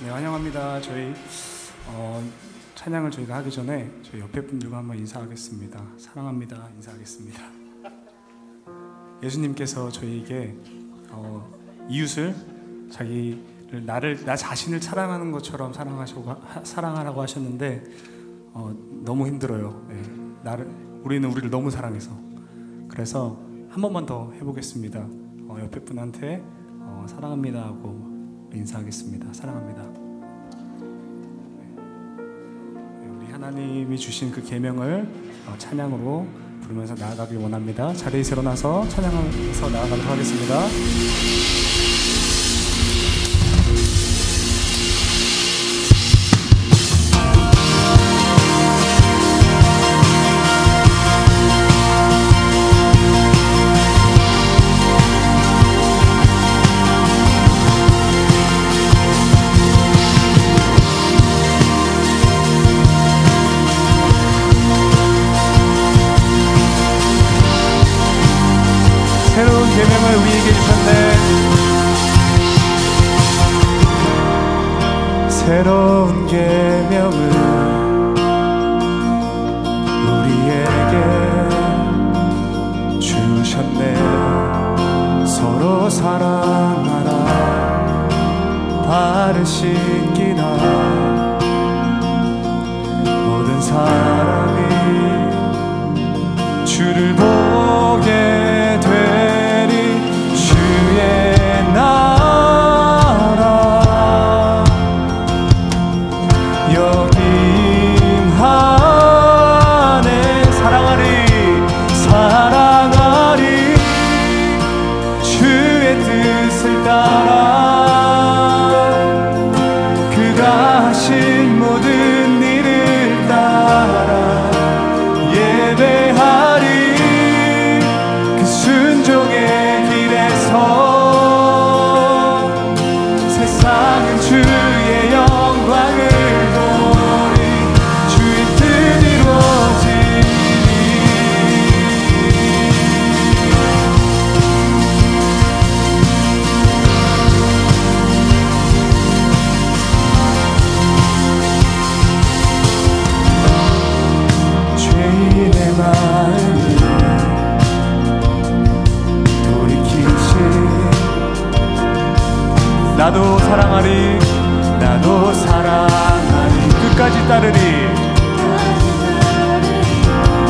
네, 환영합니다. 저희 찬양을 저희가 하기 전에 저희 옆에 분들과 한번 인사하겠습니다. 사랑합니다. 인사하겠습니다. 예수님께서 저희에게 이웃을 나 자신을 사랑하는 것처럼 사랑하라고 하셨는데 너무 힘들어요. 네, 우리는 우리를 너무 사랑해서. 그래서 한 번만 더 해보겠습니다. 옆에 분한테 사랑합니다 하고 인사하겠습니다. 사랑합니다. 네, 우리 하나님이 주신 그 계명을 찬양으로 부르면서 나아가길 원합니다. 자리에서 일어나서 찬양하면서 나아가도록 하겠습니다. 새로운 계명을 우리에게 주셨네. 새로운 계명을 우리에게 주셨네. 서로 사랑하라. 발을 씻기라. 모든 사람이 주를 보게 나라 여김 안에 사랑하리 주의 뜻을 따라 그가 하신 모든 일을 따라 예배하리 그 순종의 길에서 세상은 주의 영광을 보리 주의 뜻 이루어지리. 죄인의 마음을 돌이키시 나도 사랑하리 끝까지 따르리.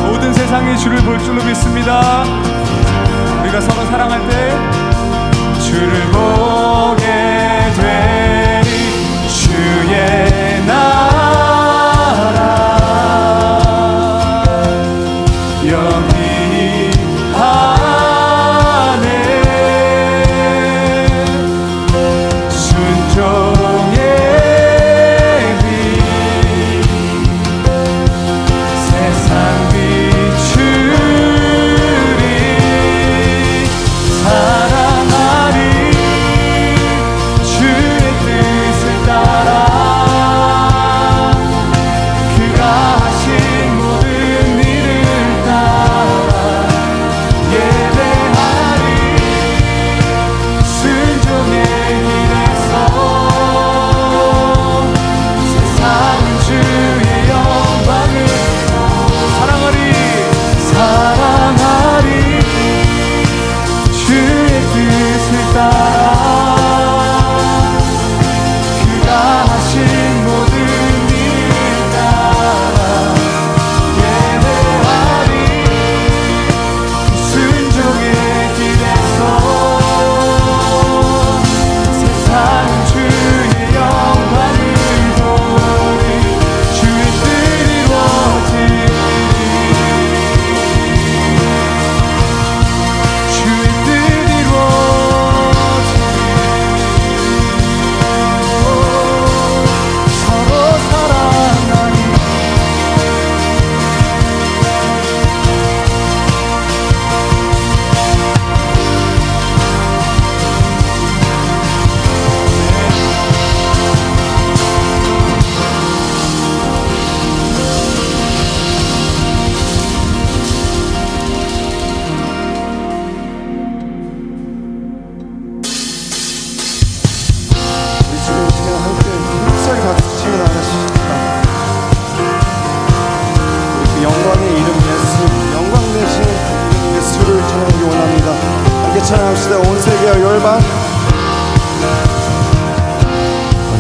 모든 세상이 주를 볼 줄로 믿습니다. 우리가 서로 사랑할 때 주를 보게 되리. 주의 나라 여기 사랑하리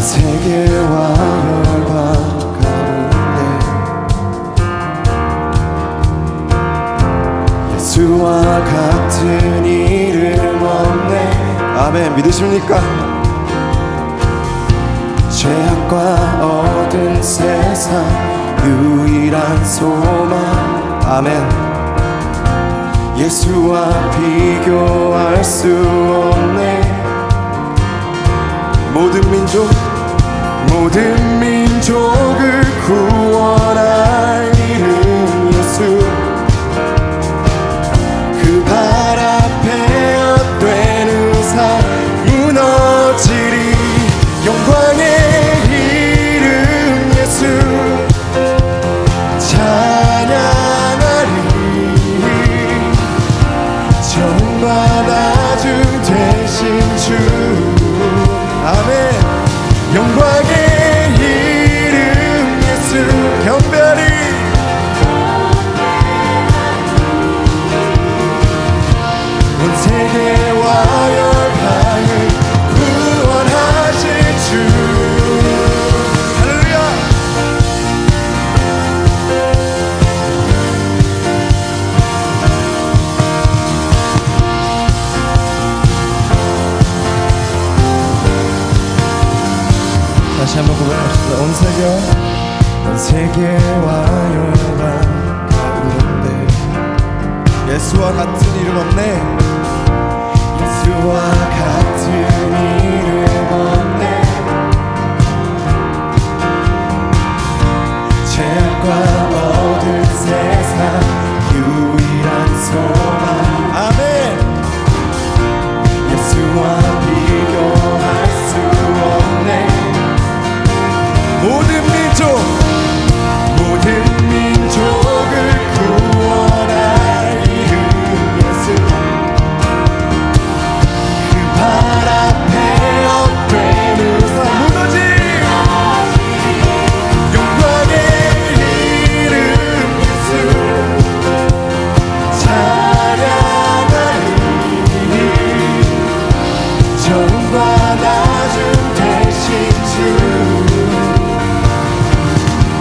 세계와 열방 가운데 예수와 같은 이름 없네. 아멘. 믿으십니까? 죄악과 얻은 세상 유일한 소망. 아멘. 예수와 비교할 수 없네. 모든 민족을 구원할 이름 예수. 그 발 앞에 헛된 의상 무너지리. 영광의 이름 예수 찬양하리. 전과 나중 되신 주. 아멘. 영광의 이름 예수 겸비하리. 온 세계와 열방을 구원하실 주. 할렐루야. 다시 한번 고백합시다. 온 세계와 열방 가운데 예수와 같은 이름 없네. 예수와 같은 이름 없네. 죄악과 얻은 세상 유일한 소망. 아멘. 예수와 비교할 수 없네. 모든 민족을 구원할 이름 예수. 그 발 앞에 헛된 의상 무너진 영광의 이름 예수 찬양하리. 전과 나중 되신 주.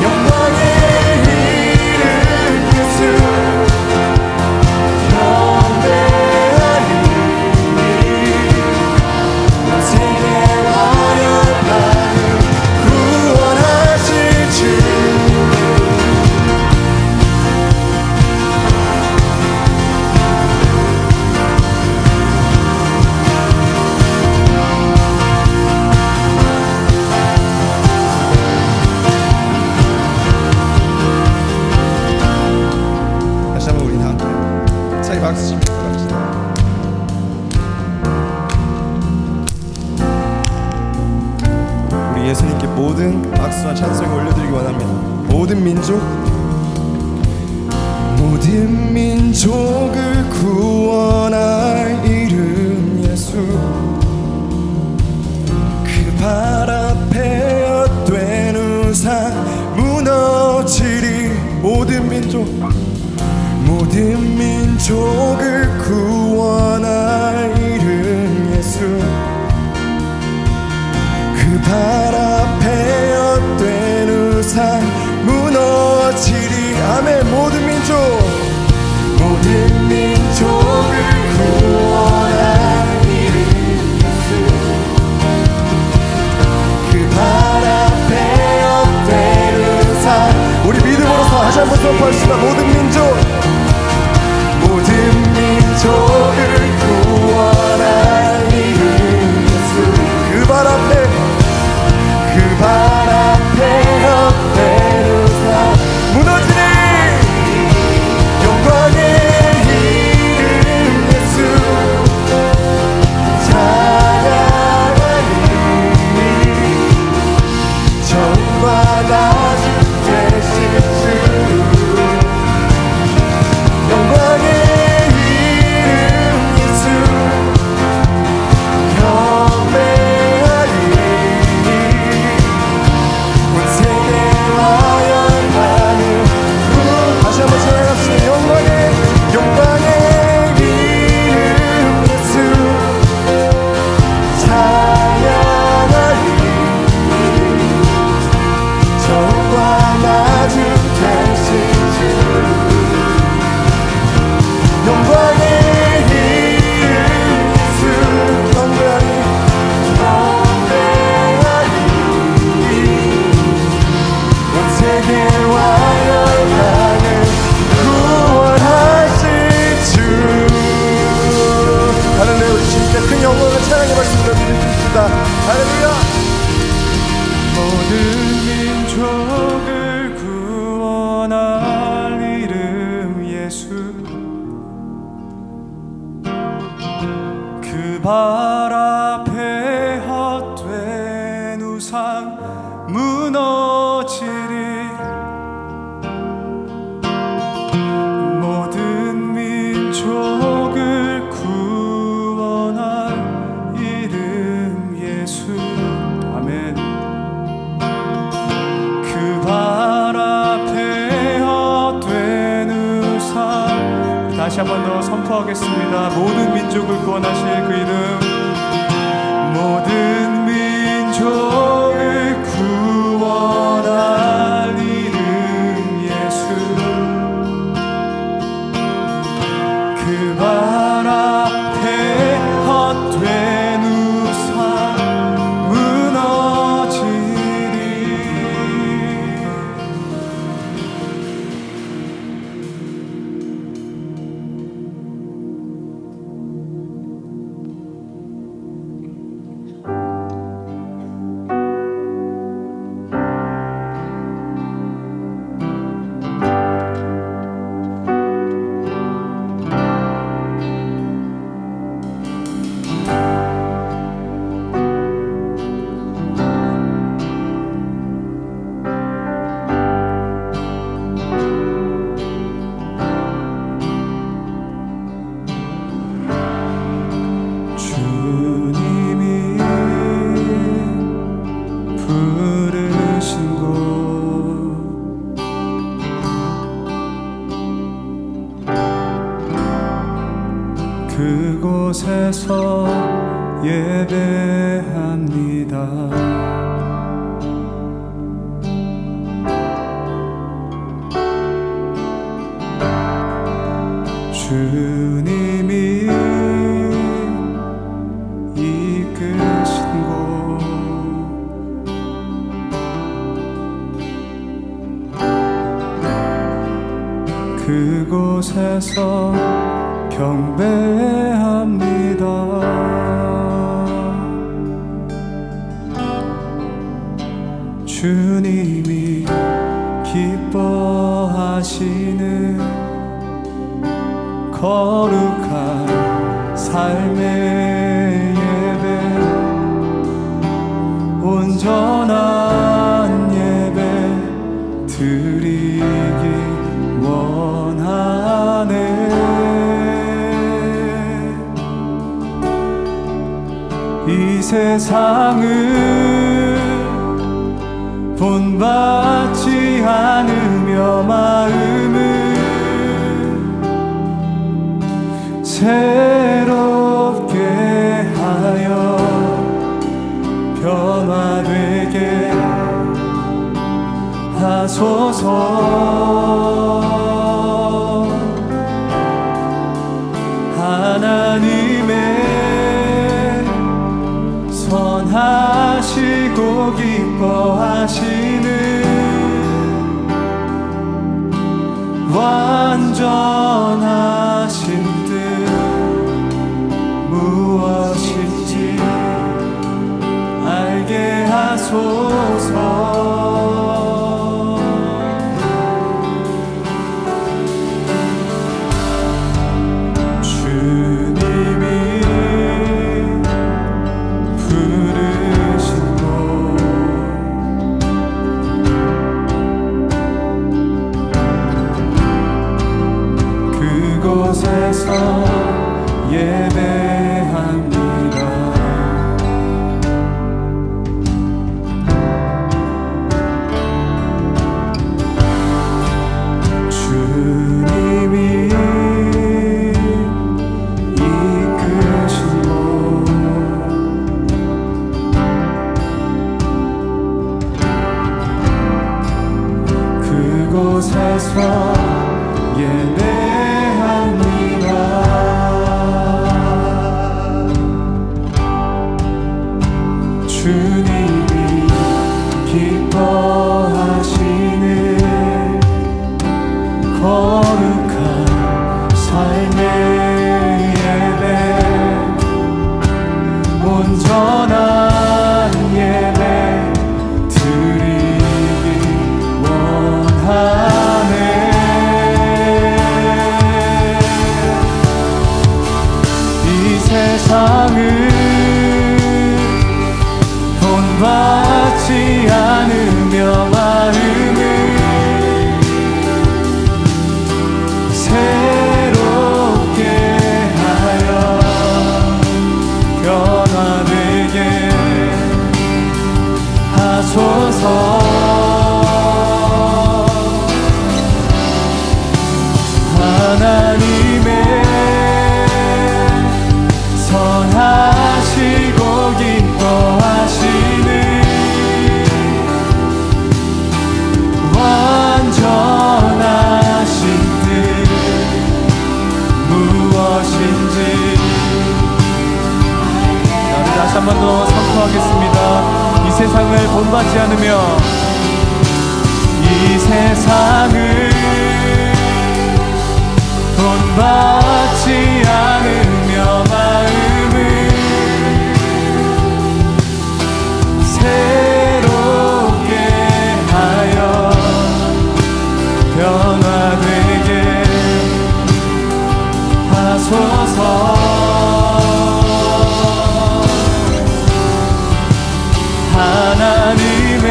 영광의 이름 예수 경배하리. 세계와 열방을 구원하실 주. 다시 한번 우리 다 차이 박수 치면서 갑시다. 우리 예수님께 모든 박수와 찬송을 올려드리기 원합니다. 모든 민족을 구원할 이름 예수. 그 발 앞에 헛된 우상 무너지리. 모든 민족을 구원할 이름 예수. 그 발 앞에 헛된 우상 무너지리. 아멘. 모든 민족을 구원할 이름 예수. 그 발 앞에 헛된 의상. 우리 믿음으로서 다시 한번 선포합시다. 모든 민족을 구원할 이름 예수. 그 발 앞에 헛된 의상 무너지리. 영광의 이름 예수 찬양하리. 전과 나중 되신 주. 영광의 이름 예수 경배하리. 발 앞에 헛된 우상 무너지리. 모든 민족을 구원할 이름 예수. 아멘. 그 발 앞에 헛된 우상, 다시 한 번 더 선포하겠습니다. 모든 민족을 구원하실 그 이름, 모든 민족을 구원할 이름 예수. 그 발 앞에 헛된 우상 무너지리. 주님이 부르신 곳, 그곳에서 예배합니다. 주님이 이끄신 곳, 그곳에서 경배합니다. 주님이 기뻐하시는 거룩한 삶의 예배, 온전한 예배 드리기 원하네. 이 세상을 본받지 않으며 마음을 새롭게 하여 변화되게 하소서. 하나님의 선하시고 기뻐하시는 완전하신 뜻 무엇인지 알게 하소서. 그곳에서 예배합니다. 주님이 이끄신 곳, 그곳에서 예배합니다. 주님이 기뻐하시는 거룩한 삶의 예배, 온전한 예배 드리기 원하네. 하소서. 하나님의 선하시고 기뻐하시는 완전하신 뜻 무엇인지 우리 다시 한 번 더 선포하겠습니다. 이 세상을 본받지 않으며 이 세상을 본받지 않으며 마음을 새롭게 하여 변화되게 하소서. 하나님의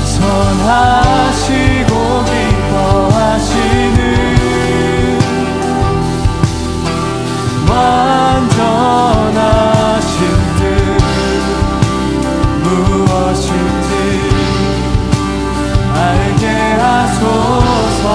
선하시고 기뻐하시는 완전하신 뜻 무엇인지 알게 하소서.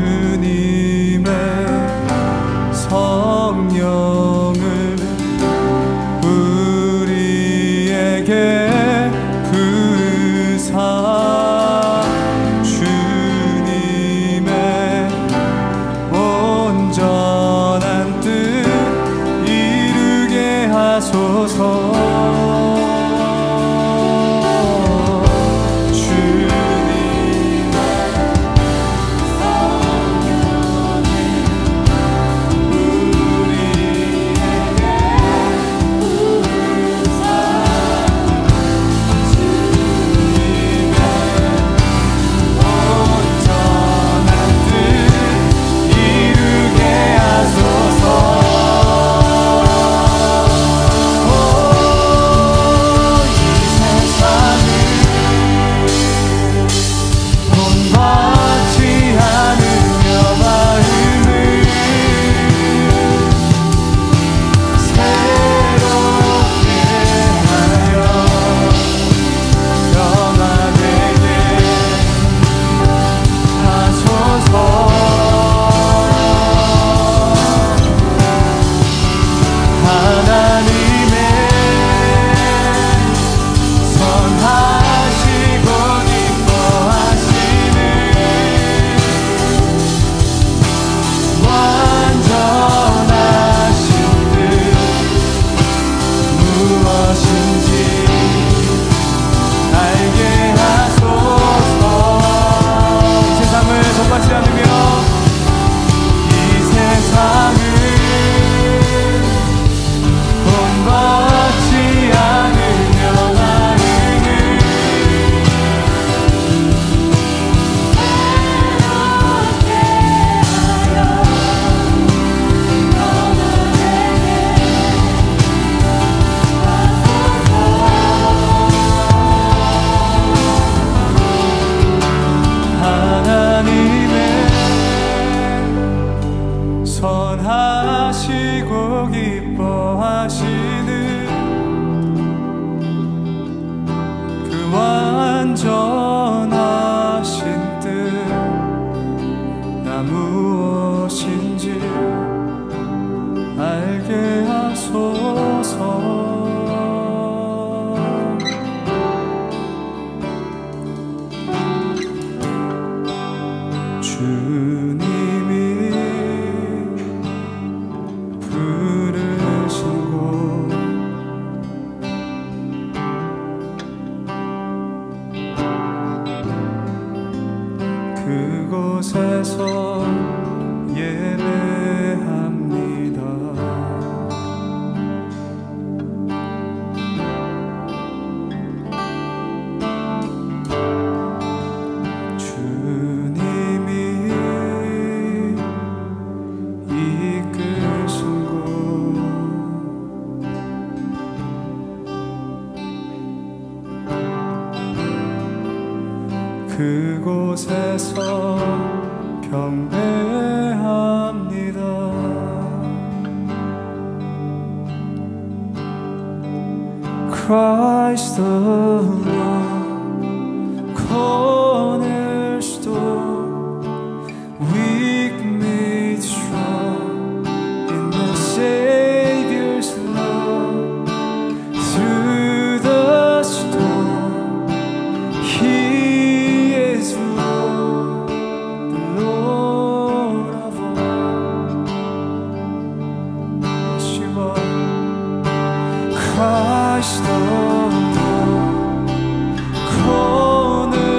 주님의 성령을 우리에게 부으사 주님의 온전한 뜻 이루게 하소서. 그곳에서 경배합니다. Christ alone cornerstone, weak made strong in the Savior's love. Through the storm, He is Lord, the Lord of all. Yeshua, Christ alone, cornerstone,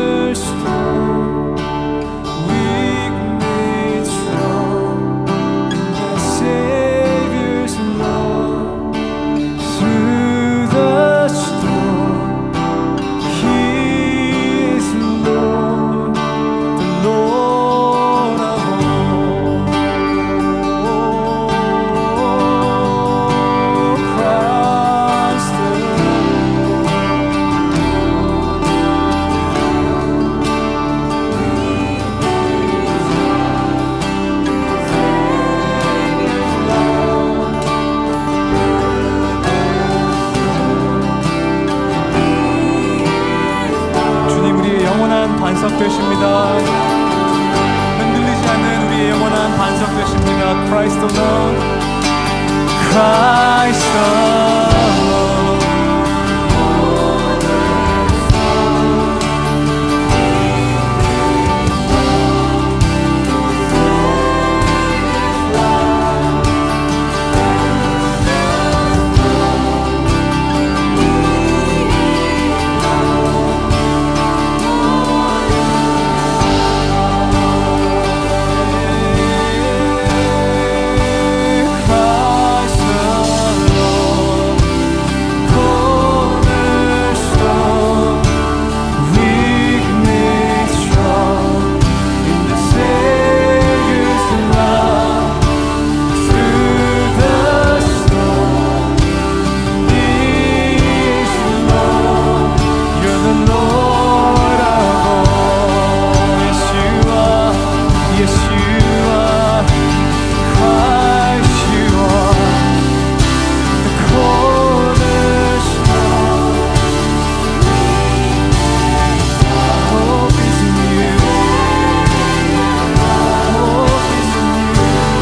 weak made strong in the Savior's love. Through the storm, He is Lord, the Lord of all. Christ 주님, 우리의 영원한 반석 되십니다. 흔들리지 않는 우리의 영원한 반석 되십니다. Christ alone, Christ alone. Christ alone, cornerstone, weak made strong in the Savior's love. Through the storm, He is Lord. You're the Lord of all. Yes, you are. Yes, you are. Christ, you are the cornerstone. Hope is in you. Hope is in you.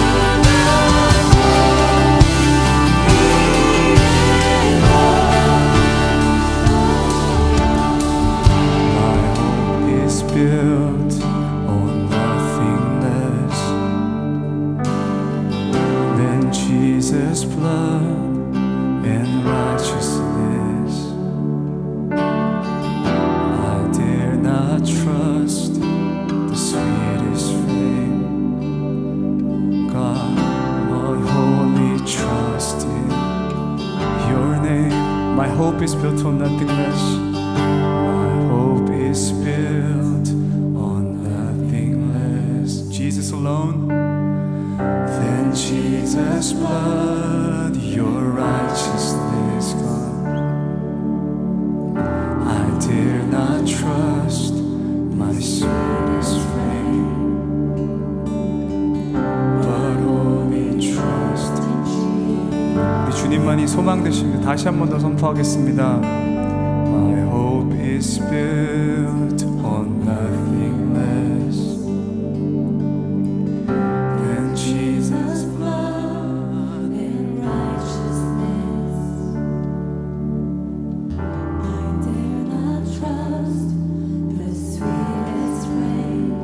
My hope is built on nothing less than Jesus' blood and righteousness. I dare not trust the sweetest frame, God, but wholly trust in your name. My hope is built on nothing less. My hope is built on nothing less. Jesus alone. Then Jesus' blood, your righteousness, God. I dare not trust my sweetest frame, but only trust in Jesus. 우리 주님만이 소망 되시길 다시 한 번 더 선포하겠습니다. My hope is built on nothing less than Jesus' blood and righteousness. I dare not trust the sweetest frame,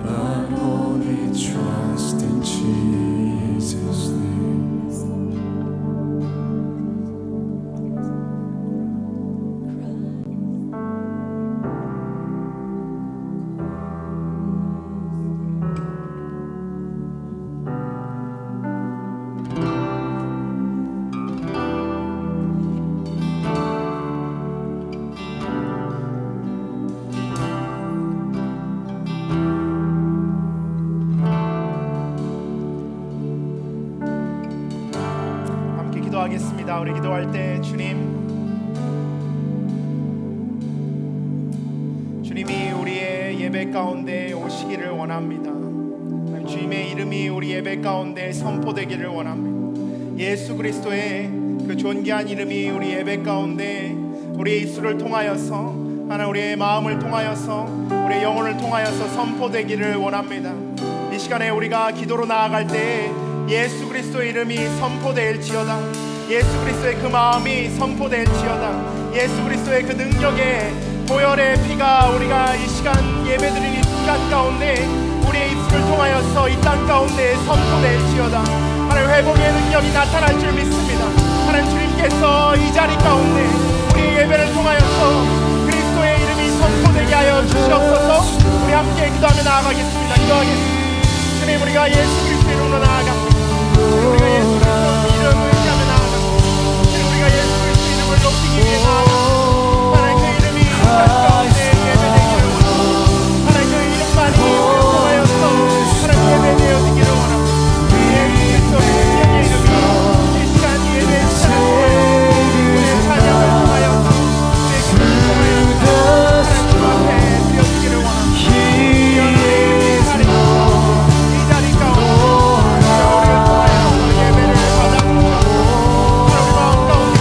but only trust in Jesus' name. 기도하겠습니다. 우리 기도할 때 주님, 예배 가운데 오시기를 원합니다. 주님의 이름이 우리 예배 가운데 선포되기를 원합니다. 예수 그리스도의 그 존귀한 이름이 우리 예배 가운데 우리의 입술을 통하여서 하나님 우리의 마음을 통하여서 우리의 영혼을 통하여서 선포되기를 원합니다. 이 시간에 우리가 기도로 나아갈 때 예수 그리스도의 이름이 선포될지어다. 예수 그리스도의 그 마음이 선포될지어다. 예수 그리스도의 그 능력의 보혈의 피가 우리가 이 시간 예배드리는 이 시간 가운데 우리의 입술을 통하여서 이 땅 가운데 선포될지어다. 하나님 회복의 능력이 나타날 줄 믿습니다. 하나님 주님께서 이 자리 가운데 우리의 예배를 통하여서 그리스도의 이름이 선포되게 하여 주시옵소서. 우리 함께 기도하며 나아가겠습니다. 기도하겠습니다. 주님, 우리가 예수 그리스도의 이름으로 나아갑니다. 우리가 예수 그리스도의 이름을 의지하며 나아갑니다. 우리가 예수 그리스도의 이름을 높이기 위해 나아갑니다. 하나님 그 이름이 이 땅 가운데 예배되기를 원합니다. 하나님 그 이름만이 우리를 통하여서 하나님 예배되어지기를 원합니다. 예수 그리스도의 능력의 이름이 이 시간 예배의 시간을 우리의 찬양을 통하여서 우리의 기도를 통하여서 하나님 주 앞에 드려지기를 원합니다. 이 자리 가운데 우리를 통하여서 예배를 받아주셔서 우리 마음 가운데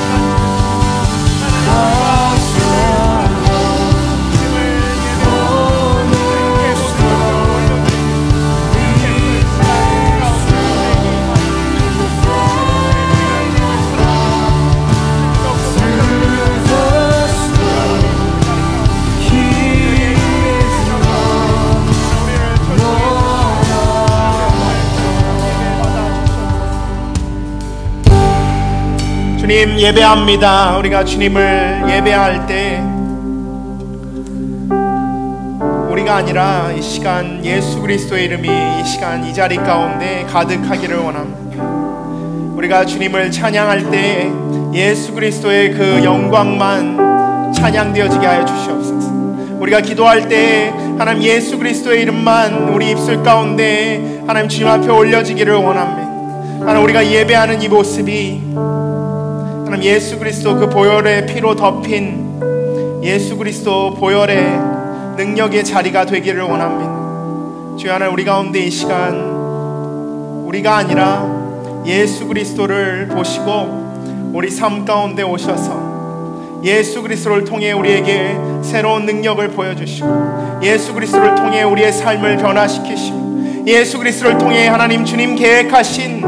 주님 예배합니다. 우리가 주님을 예배할 때 우리가 아니라 이 시간 예수 그리스도의 이름이 이 시간 이 자리 가운데 가득하기를 원합니다. 우리가 주님을 찬양할 때 예수 그리스도의 그 영광만 찬양되어지게 하여 주시옵소서. 우리가 기도할 때 하나님 예수 그리스도의 이름만 우리 입술 가운데 하나님 주님 앞에 올려지기를 원합니다. 하나님 우리가 예배하는 이 모습이 하나님 예수 그리스도 그 보혈의 피로 덮인 예수 그리스도 보혈의 능력의 자리가 되기를 원합니다. 주여 하나님 우리 가운데 이 시간 우리가 아니라 예수 그리스도를 보시고 우리 삶 가운데 오셔서 예수 그리스도를 통해 우리에게 새로운 능력을 보여주시고 예수 그리스도를 통해 우리의 삶을 변화시키시고 예수 그리스도를 통해 하나님 주님 계획하신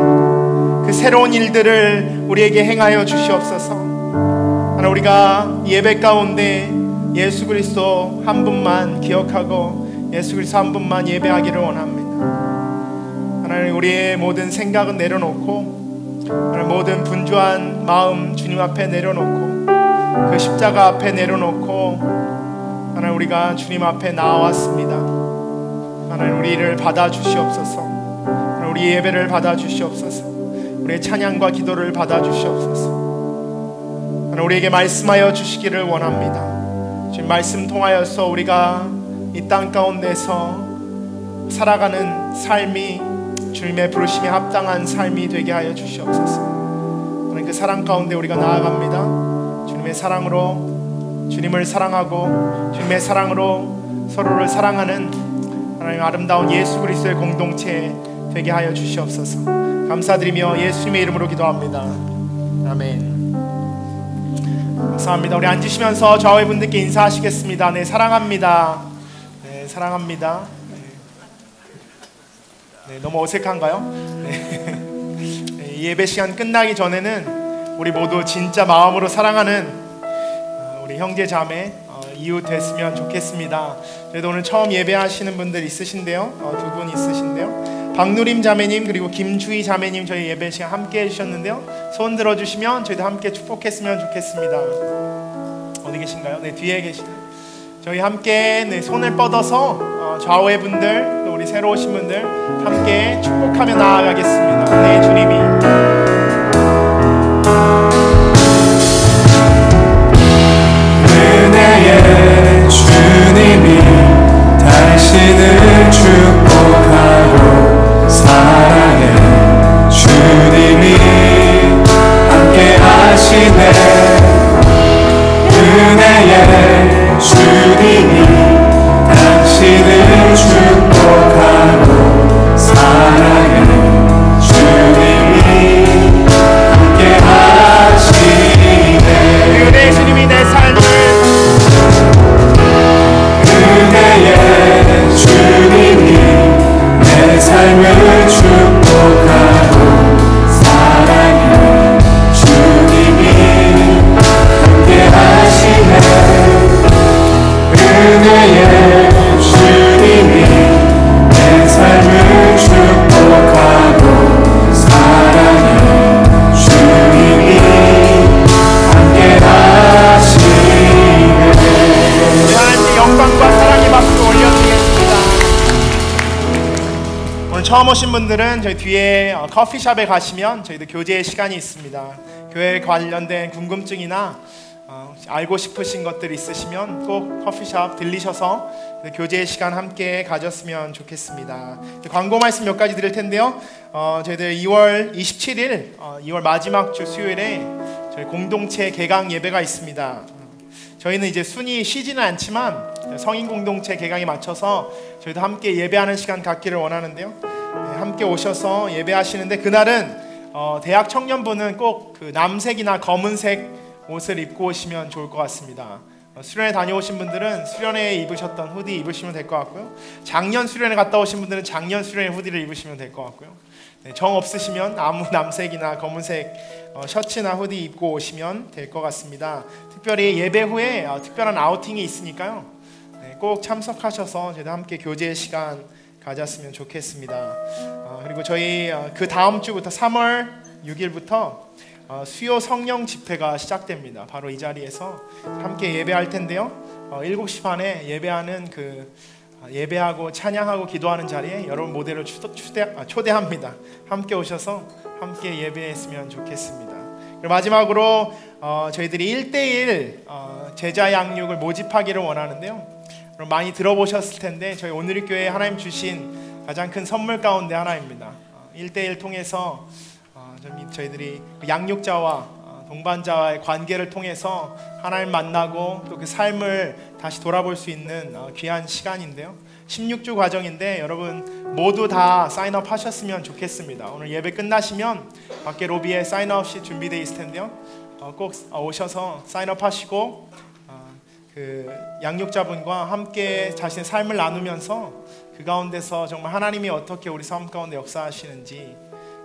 그 새로운 일들을 우리에게 행하여 주시옵소서. 하나님 우리가 예배 가운데 예수 그리스도 한 분만 기억하고 예수 그리스도 한 분만 예배하기를 원합니다. 하나님 우리의 모든 생각은 내려놓고 하나님 모든 분주한 마음 주님 앞에 내려놓고 그 십자가 앞에 내려놓고 하나님 우리가 주님 앞에 나왔습니다. 하나님 우리를 받아주시옵소서. 하나님 우리 예배를 받아주시옵소서. 우리의 찬양과 기도를 받아주시옵소서. 하나님 우리에게 말씀하여 주시기를 원합니다. 지금 말씀 통하여서 우리가 이 땅 가운데서 살아가는 삶이 주님의 부르심에 합당한 삶이 되게 하여 주시옵소서. 하나님 그 사랑 가운데 우리가 나아갑니다. 주님의 사랑으로 주님을 사랑하고 주님의 사랑으로 서로를 사랑하는 하나님 아름다운 예수 그리스도의 공동체 되게 하여 주시옵소서. 감사드리며 예수님의 이름으로 기도합니다. 아멘. 감사합니다. 우리 앉으시면서 좌우의 분들께 인사하시겠습니다. 네, 사랑합니다. 네, 사랑합니다. 네, 너무 어색한가요? 네. 네, 예배 시간 끝나기 전에는 우리 모두 진짜 마음으로 사랑하는 우리 형제 자매 이웃 됐으면 좋겠습니다. 그래도 오늘 처음 예배하시는 분들 있으신데요. 두 분 있으신데요. 박누림 자매님 그리고 김주희 자매님 저희 예배 시간 함께 해주셨는데요. 손 들어주시면 저희도 함께 축복했으면 좋겠습니다. 어디 계신가요? 네, 뒤에 계시네요. 저희 함께 네, 손을 뻗어서 좌우의 분들 우리 새로 오신 분들 함께 축복하며 나아가겠습니다. 네, 주님이 은혜의 주님이 당신을 축복하고 사랑해 주님이 함께 하시네. 은혜의 주님이 당신을 처음 오신 분들은 저희 뒤에 커피숍에 가시면 저희도 교제 시간이 있습니다. 교회 관련된 궁금증이나 알고 싶으신 것들이 있으시면 꼭 커피숍 들리셔서 교제 시간 함께 가졌으면 좋겠습니다. 광고 말씀 몇 가지 드릴 텐데요. 저희들 2월 27일 2월 마지막 주 수요일에 저희 공동체 개강 예배가 있습니다. 저희는 이제 순위 쉬지는 않지만 성인 공동체 개강에 맞춰서 저희도 함께 예배하는 시간 갖기를 원하는데요. 함께 오셔서 예배하시는데 그날은 대학 청년부는 꼭 그 남색이나 검은색 옷을 입고 오시면 좋을 것 같습니다. 수련회 다녀오신 분들은 수련회에 입으셨던 후디 입으시면 될 것 같고요. 작년 수련회 갔다 오신 분들은 작년 수련회 후디를 입으시면 될 것 같고요. 정 없으시면 아무 남색이나 검은색 셔츠나 후디 입고 오시면 될 것 같습니다. 특별히 예배 후에 특별한 아우팅이 있으니까요. 꼭 참석하셔서 저희도 함께 교제 시간 가졌으면 좋겠습니다. 그리고 저희 그 다음 주부터 3월 6일부터 수요 성령 집회가 시작됩니다. 바로 이 자리에서 함께 예배할 텐데요. 7시 반에 예배하는 예배하고 찬양하고 기도하는 자리에 여러분 모델을 초대합니다. 함께 오셔서 함께 예배했으면 좋겠습니다. 그리고 마지막으로 저희들이 1대1 제자 양육을 모집하기를 원하는데요. 그럼 많이 들어보셨을 텐데 저희 오늘의 교회에 하나님 주신 가장 큰 선물 가운데 하나입니다. 1대1 통해서 저희들이 양육자와 동반자와의 관계를 통해서 하나님 만나고 또 그 삶을 다시 돌아볼 수 있는 귀한 시간인데요. 16주 과정인데 여러분 모두 다 사인업 하셨으면 좋겠습니다. 오늘 예배 끝나시면 밖에 로비에 사인업 시 준비되어 있을 텐데요. 꼭 오셔서 사인업 하시고 그 양육자분과 함께 자신의 삶을 나누면서 그 가운데서 정말 하나님이 어떻게 우리 삶 가운데 역사하시는지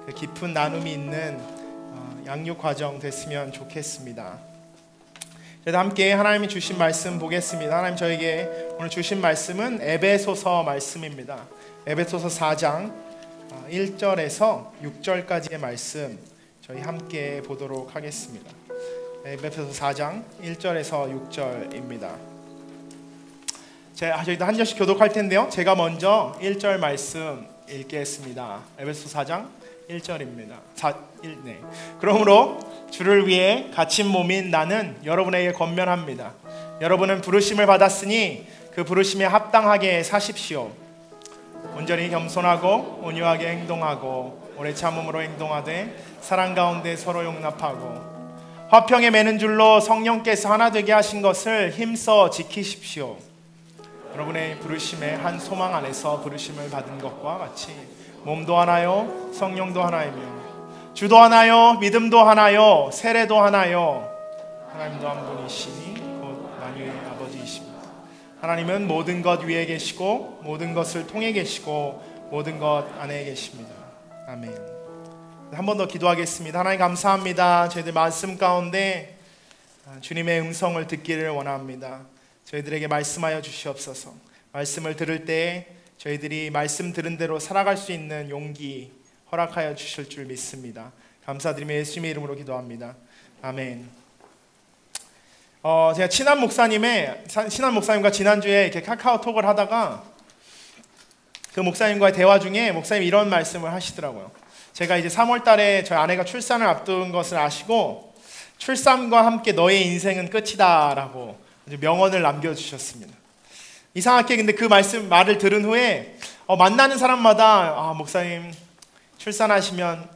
그 깊은 나눔이 있는 양육 과정 됐으면 좋겠습니다. 저희도 함께 하나님이 주신 말씀 보겠습니다. 하나님 저에게 오늘 주신 말씀은 에베소서 말씀입니다. 에베소서 4장 1절에서 6절까지의 말씀 저희 함께 보도록 하겠습니다. 에베소서 4장 1절에서 6절입니다. 저희도 한 절씩 교독할 텐데요. 제가 먼저 1절 말씀 읽겠습니다. 에베소서 4장 1절입니다. 그러므로 주를 위해 갇힌 몸인 나는 여러분에게 권면합니다. 여러분은 부르심을 받았으니 그 부르심에 합당하게 사십시오. 온전히 겸손하고 온유하게 행동하고 오래 참음으로 행동하되 사랑 가운데 서로 용납하고 화평에 매는 줄로 성령께서 하나 되게 하신 것을 힘써 지키십시오. 여러분의 부르심의 한 소망 안에서 부르심을 받은 것과 같이 몸도 하나요, 성령도 하나이며 주도 하나요, 믿음도 하나요, 세례도 하나요. 하나님도 한 분이시니 곧 만유의 아버지이십니다. 하나님은 모든 것 위에 계시고 모든 것을 통해 계시고 모든 것 안에 계십니다. 아멘. 한 번 더 기도하겠습니다. 하나님 감사합니다. 저희들 말씀 가운데 주님의 음성을 듣기를 원합니다. 저희들에게 말씀하여 주시옵소서. 말씀을 들을 때 저희들이 말씀 들은 대로 살아갈 수 있는 용기 허락하여 주실 줄 믿습니다. 감사드리며 예수님의 이름으로 기도합니다. 아멘. 제가 친한 목사님과 지난주에 이렇게 카카오톡을 하다가 그 목사님과의 대화 중에 목사님이 이런 말씀을 하시더라고요. 제가 이제 3월 달에 저희 아내가 출산을 앞둔 것을 아시고 출산과 함께 너의 인생은 끝이다 라고 명언을 남겨주셨습니다. 이상하게 근데 그 말을 들은 후에 만나는 사람마다 목사님 출산하시면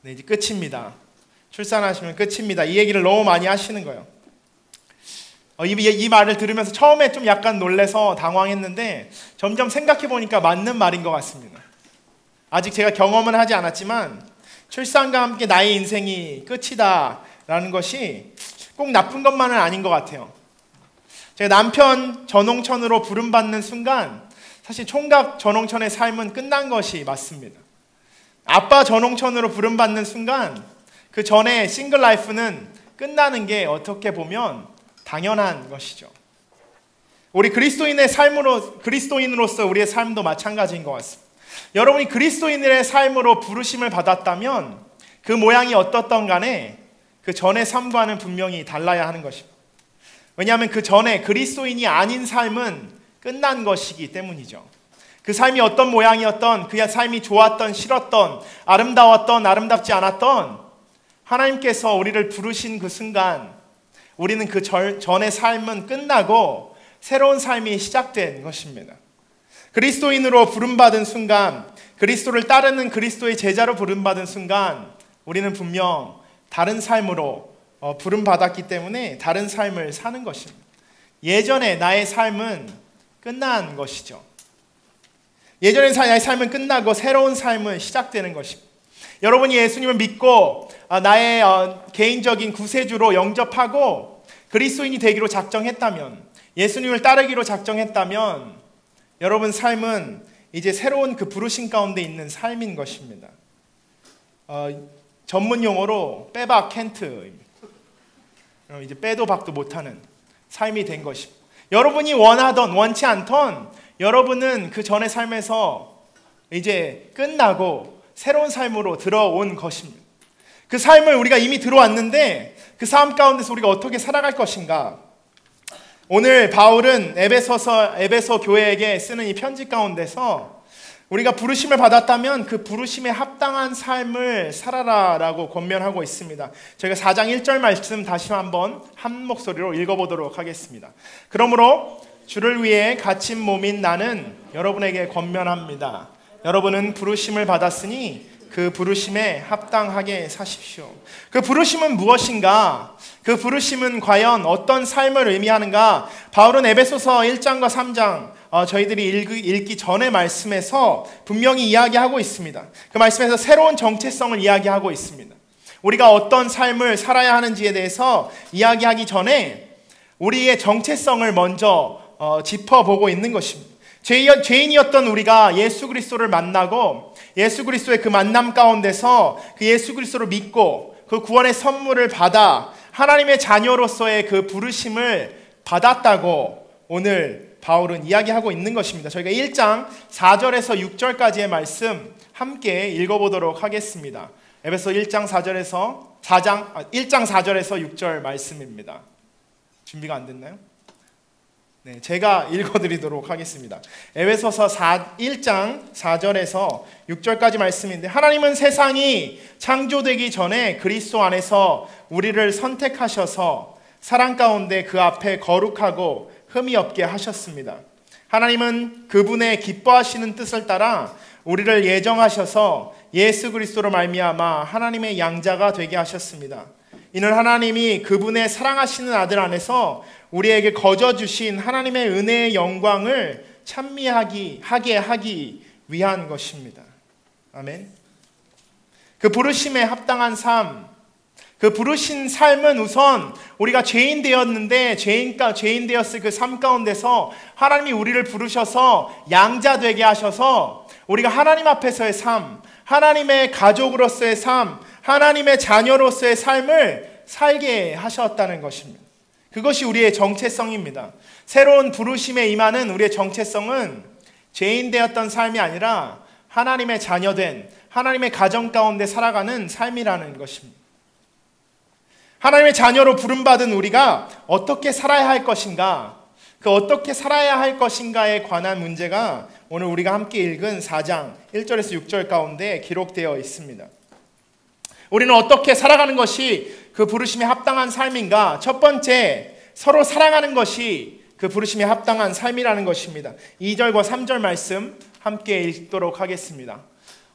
이제 끝입니다. 출산하시면 끝입니다. 이 얘기를 너무 많이 하시는 거예요. 이 말을 들으면서 처음에 좀 약간 놀래서 당황했는데 점점 생각해 보니까 맞는 말인 것 같습니다. 아직 제가 경험은 하지 않았지만 출산과 함께 나의 인생이 끝이다 라는 것이 꼭 나쁜 것만은 아닌 것 같아요. 제가 남편 전홍천으로 부름받는 순간 사실 총각 전홍천의 삶은 끝난 것이 맞습니다. 아빠 전홍천으로 부름받는 순간 그 전에 싱글 라이프는 끝나는 게 어떻게 보면 당연한 것이죠. 우리 그리스도인으로서 우리의 삶도 마찬가지인 것 같습니다. 여러분이 그리스도인의 삶으로 부르심을 받았다면 그 모양이 어떻든 간에 그 전의 삶과는 분명히 달라야 하는 것입니다. 왜냐하면 그 전에 그리스도인이 아닌 삶은 끝난 것이기 때문이죠. 그 삶이 어떤 모양이었던, 그 삶이 좋았던, 싫었던, 아름다웠던, 아름답지 않았던, 하나님께서 우리를 부르신 그 순간 우리는 그 전의 삶은 끝나고 새로운 삶이 시작된 것입니다. 그리스도인으로 부름받은 순간, 그리스도를 따르는 그리스도의 제자로 부름받은 순간 우리는 분명 다른 삶으로 부름받았기 때문에 다른 삶을 사는 것입니다. 예전에 나의 삶은 끝난 것이죠. 예전의 나의 삶은 끝나고 새로운 삶은 시작되는 것입니다. 여러분이 예수님을 믿고 나의 개인적인 구세주로 영접하고 그리스도인이 되기로 작정했다면, 예수님을 따르기로 작정했다면 여러분 삶은 이제 새로운 그 부르심 가운데 있는 삶인 것입니다. 전문 용어로 빼박 캔트입니다. 이제 빼도 박도 못하는 삶이 된 것입니다. 여러분이 원하던 원치 않던 여러분은 그 전의 삶에서 이제 끝나고 새로운 삶으로 들어온 것입니다. 그 삶을 우리가 이미 들어왔는데 그 삶 가운데서 우리가 어떻게 살아갈 것인가? 오늘 바울은 에베소 교회에게 쓰는 이 편지 가운데서 우리가 부르심을 받았다면 그 부르심에 합당한 삶을 살아라라고 권면하고 있습니다. 저희가 4장 1절 말씀 다시 한번 한 목소리로 읽어보도록 하겠습니다. 그러므로 주를 위해 갇힌 몸인 나는 여러분에게 권면합니다. 여러분은 부르심을 받았으니 그 부르심에 합당하게 사십시오. 그 부르심은 무엇인가? 그 부르심은 과연 어떤 삶을 의미하는가? 바울은 에베소서 1장과 3장 저희들이 읽기 전의 말씀에서 분명히 이야기하고 있습니다. 그 말씀에서 새로운 정체성을 이야기하고 있습니다. 우리가 어떤 삶을 살아야 하는지에 대해서 이야기하기 전에 우리의 정체성을 먼저 짚어보고 있는 것입니다. 죄인이었던 우리가 예수 그리스도를 만나고 예수 그리스도의 그 만남 가운데서 그 예수 그리스도를 믿고 그 구원의 선물을 받아 하나님의 자녀로서의 그 부르심을 받았다고 오늘 바울은 이야기하고 있는 것입니다. 저희가 1장 4절에서 6절까지의 말씀 함께 읽어보도록 하겠습니다. 에베소 1장 4절에서 6절 말씀입니다. 준비가 안 됐나요? 네, 제가 읽어드리도록 하겠습니다. 에베소서 1장 4절에서 6절까지 말씀인데, 하나님은 세상이 창조되기 전에 그리스도 안에서 우리를 선택하셔서 사랑 가운데 그 앞에 거룩하고 흠이 없게 하셨습니다. 하나님은 그분의 기뻐하시는 뜻을 따라 우리를 예정하셔서 예수 그리스도로 말미암아 하나님의 양자가 되게 하셨습니다. 이는 하나님이 그분의 사랑하시는 아들 안에서 우리에게 거저 주신 하나님의 은혜의 영광을 찬미하게 하기 위한 것입니다. 아멘. 그 부르심에 합당한 삶, 그 부르신 삶은 우선 우리가 죄인 되었는데 죄인 되었을 그 삶 가운데서 하나님이 우리를 부르셔서 양자 되게 하셔서 우리가 하나님 앞에서의 삶, 하나님의 가족으로서의 삶, 하나님의 자녀로서의 삶을 살게 하셨다는 것입니다. 그것이 우리의 정체성입니다. 새로운 부르심에 임하는 우리의 정체성은 죄인 되었던 삶이 아니라 하나님의 자녀된 하나님의 가정 가운데 살아가는 삶이라는 것입니다. 하나님의 자녀로 부름받은 우리가 어떻게 살아야 할 것인가, 그 어떻게 살아야 할 것인가에 관한 문제가 오늘 우리가 함께 읽은 4장 1절에서 6절 가운데 기록되어 있습니다. 우리는 어떻게 살아가는 것이 그 부르심에 합당한 삶인가? 첫 번째, 서로 사랑하는 것이 그 부르심에 합당한 삶이라는 것입니다. 2절과 3절 말씀 함께 읽도록 하겠습니다.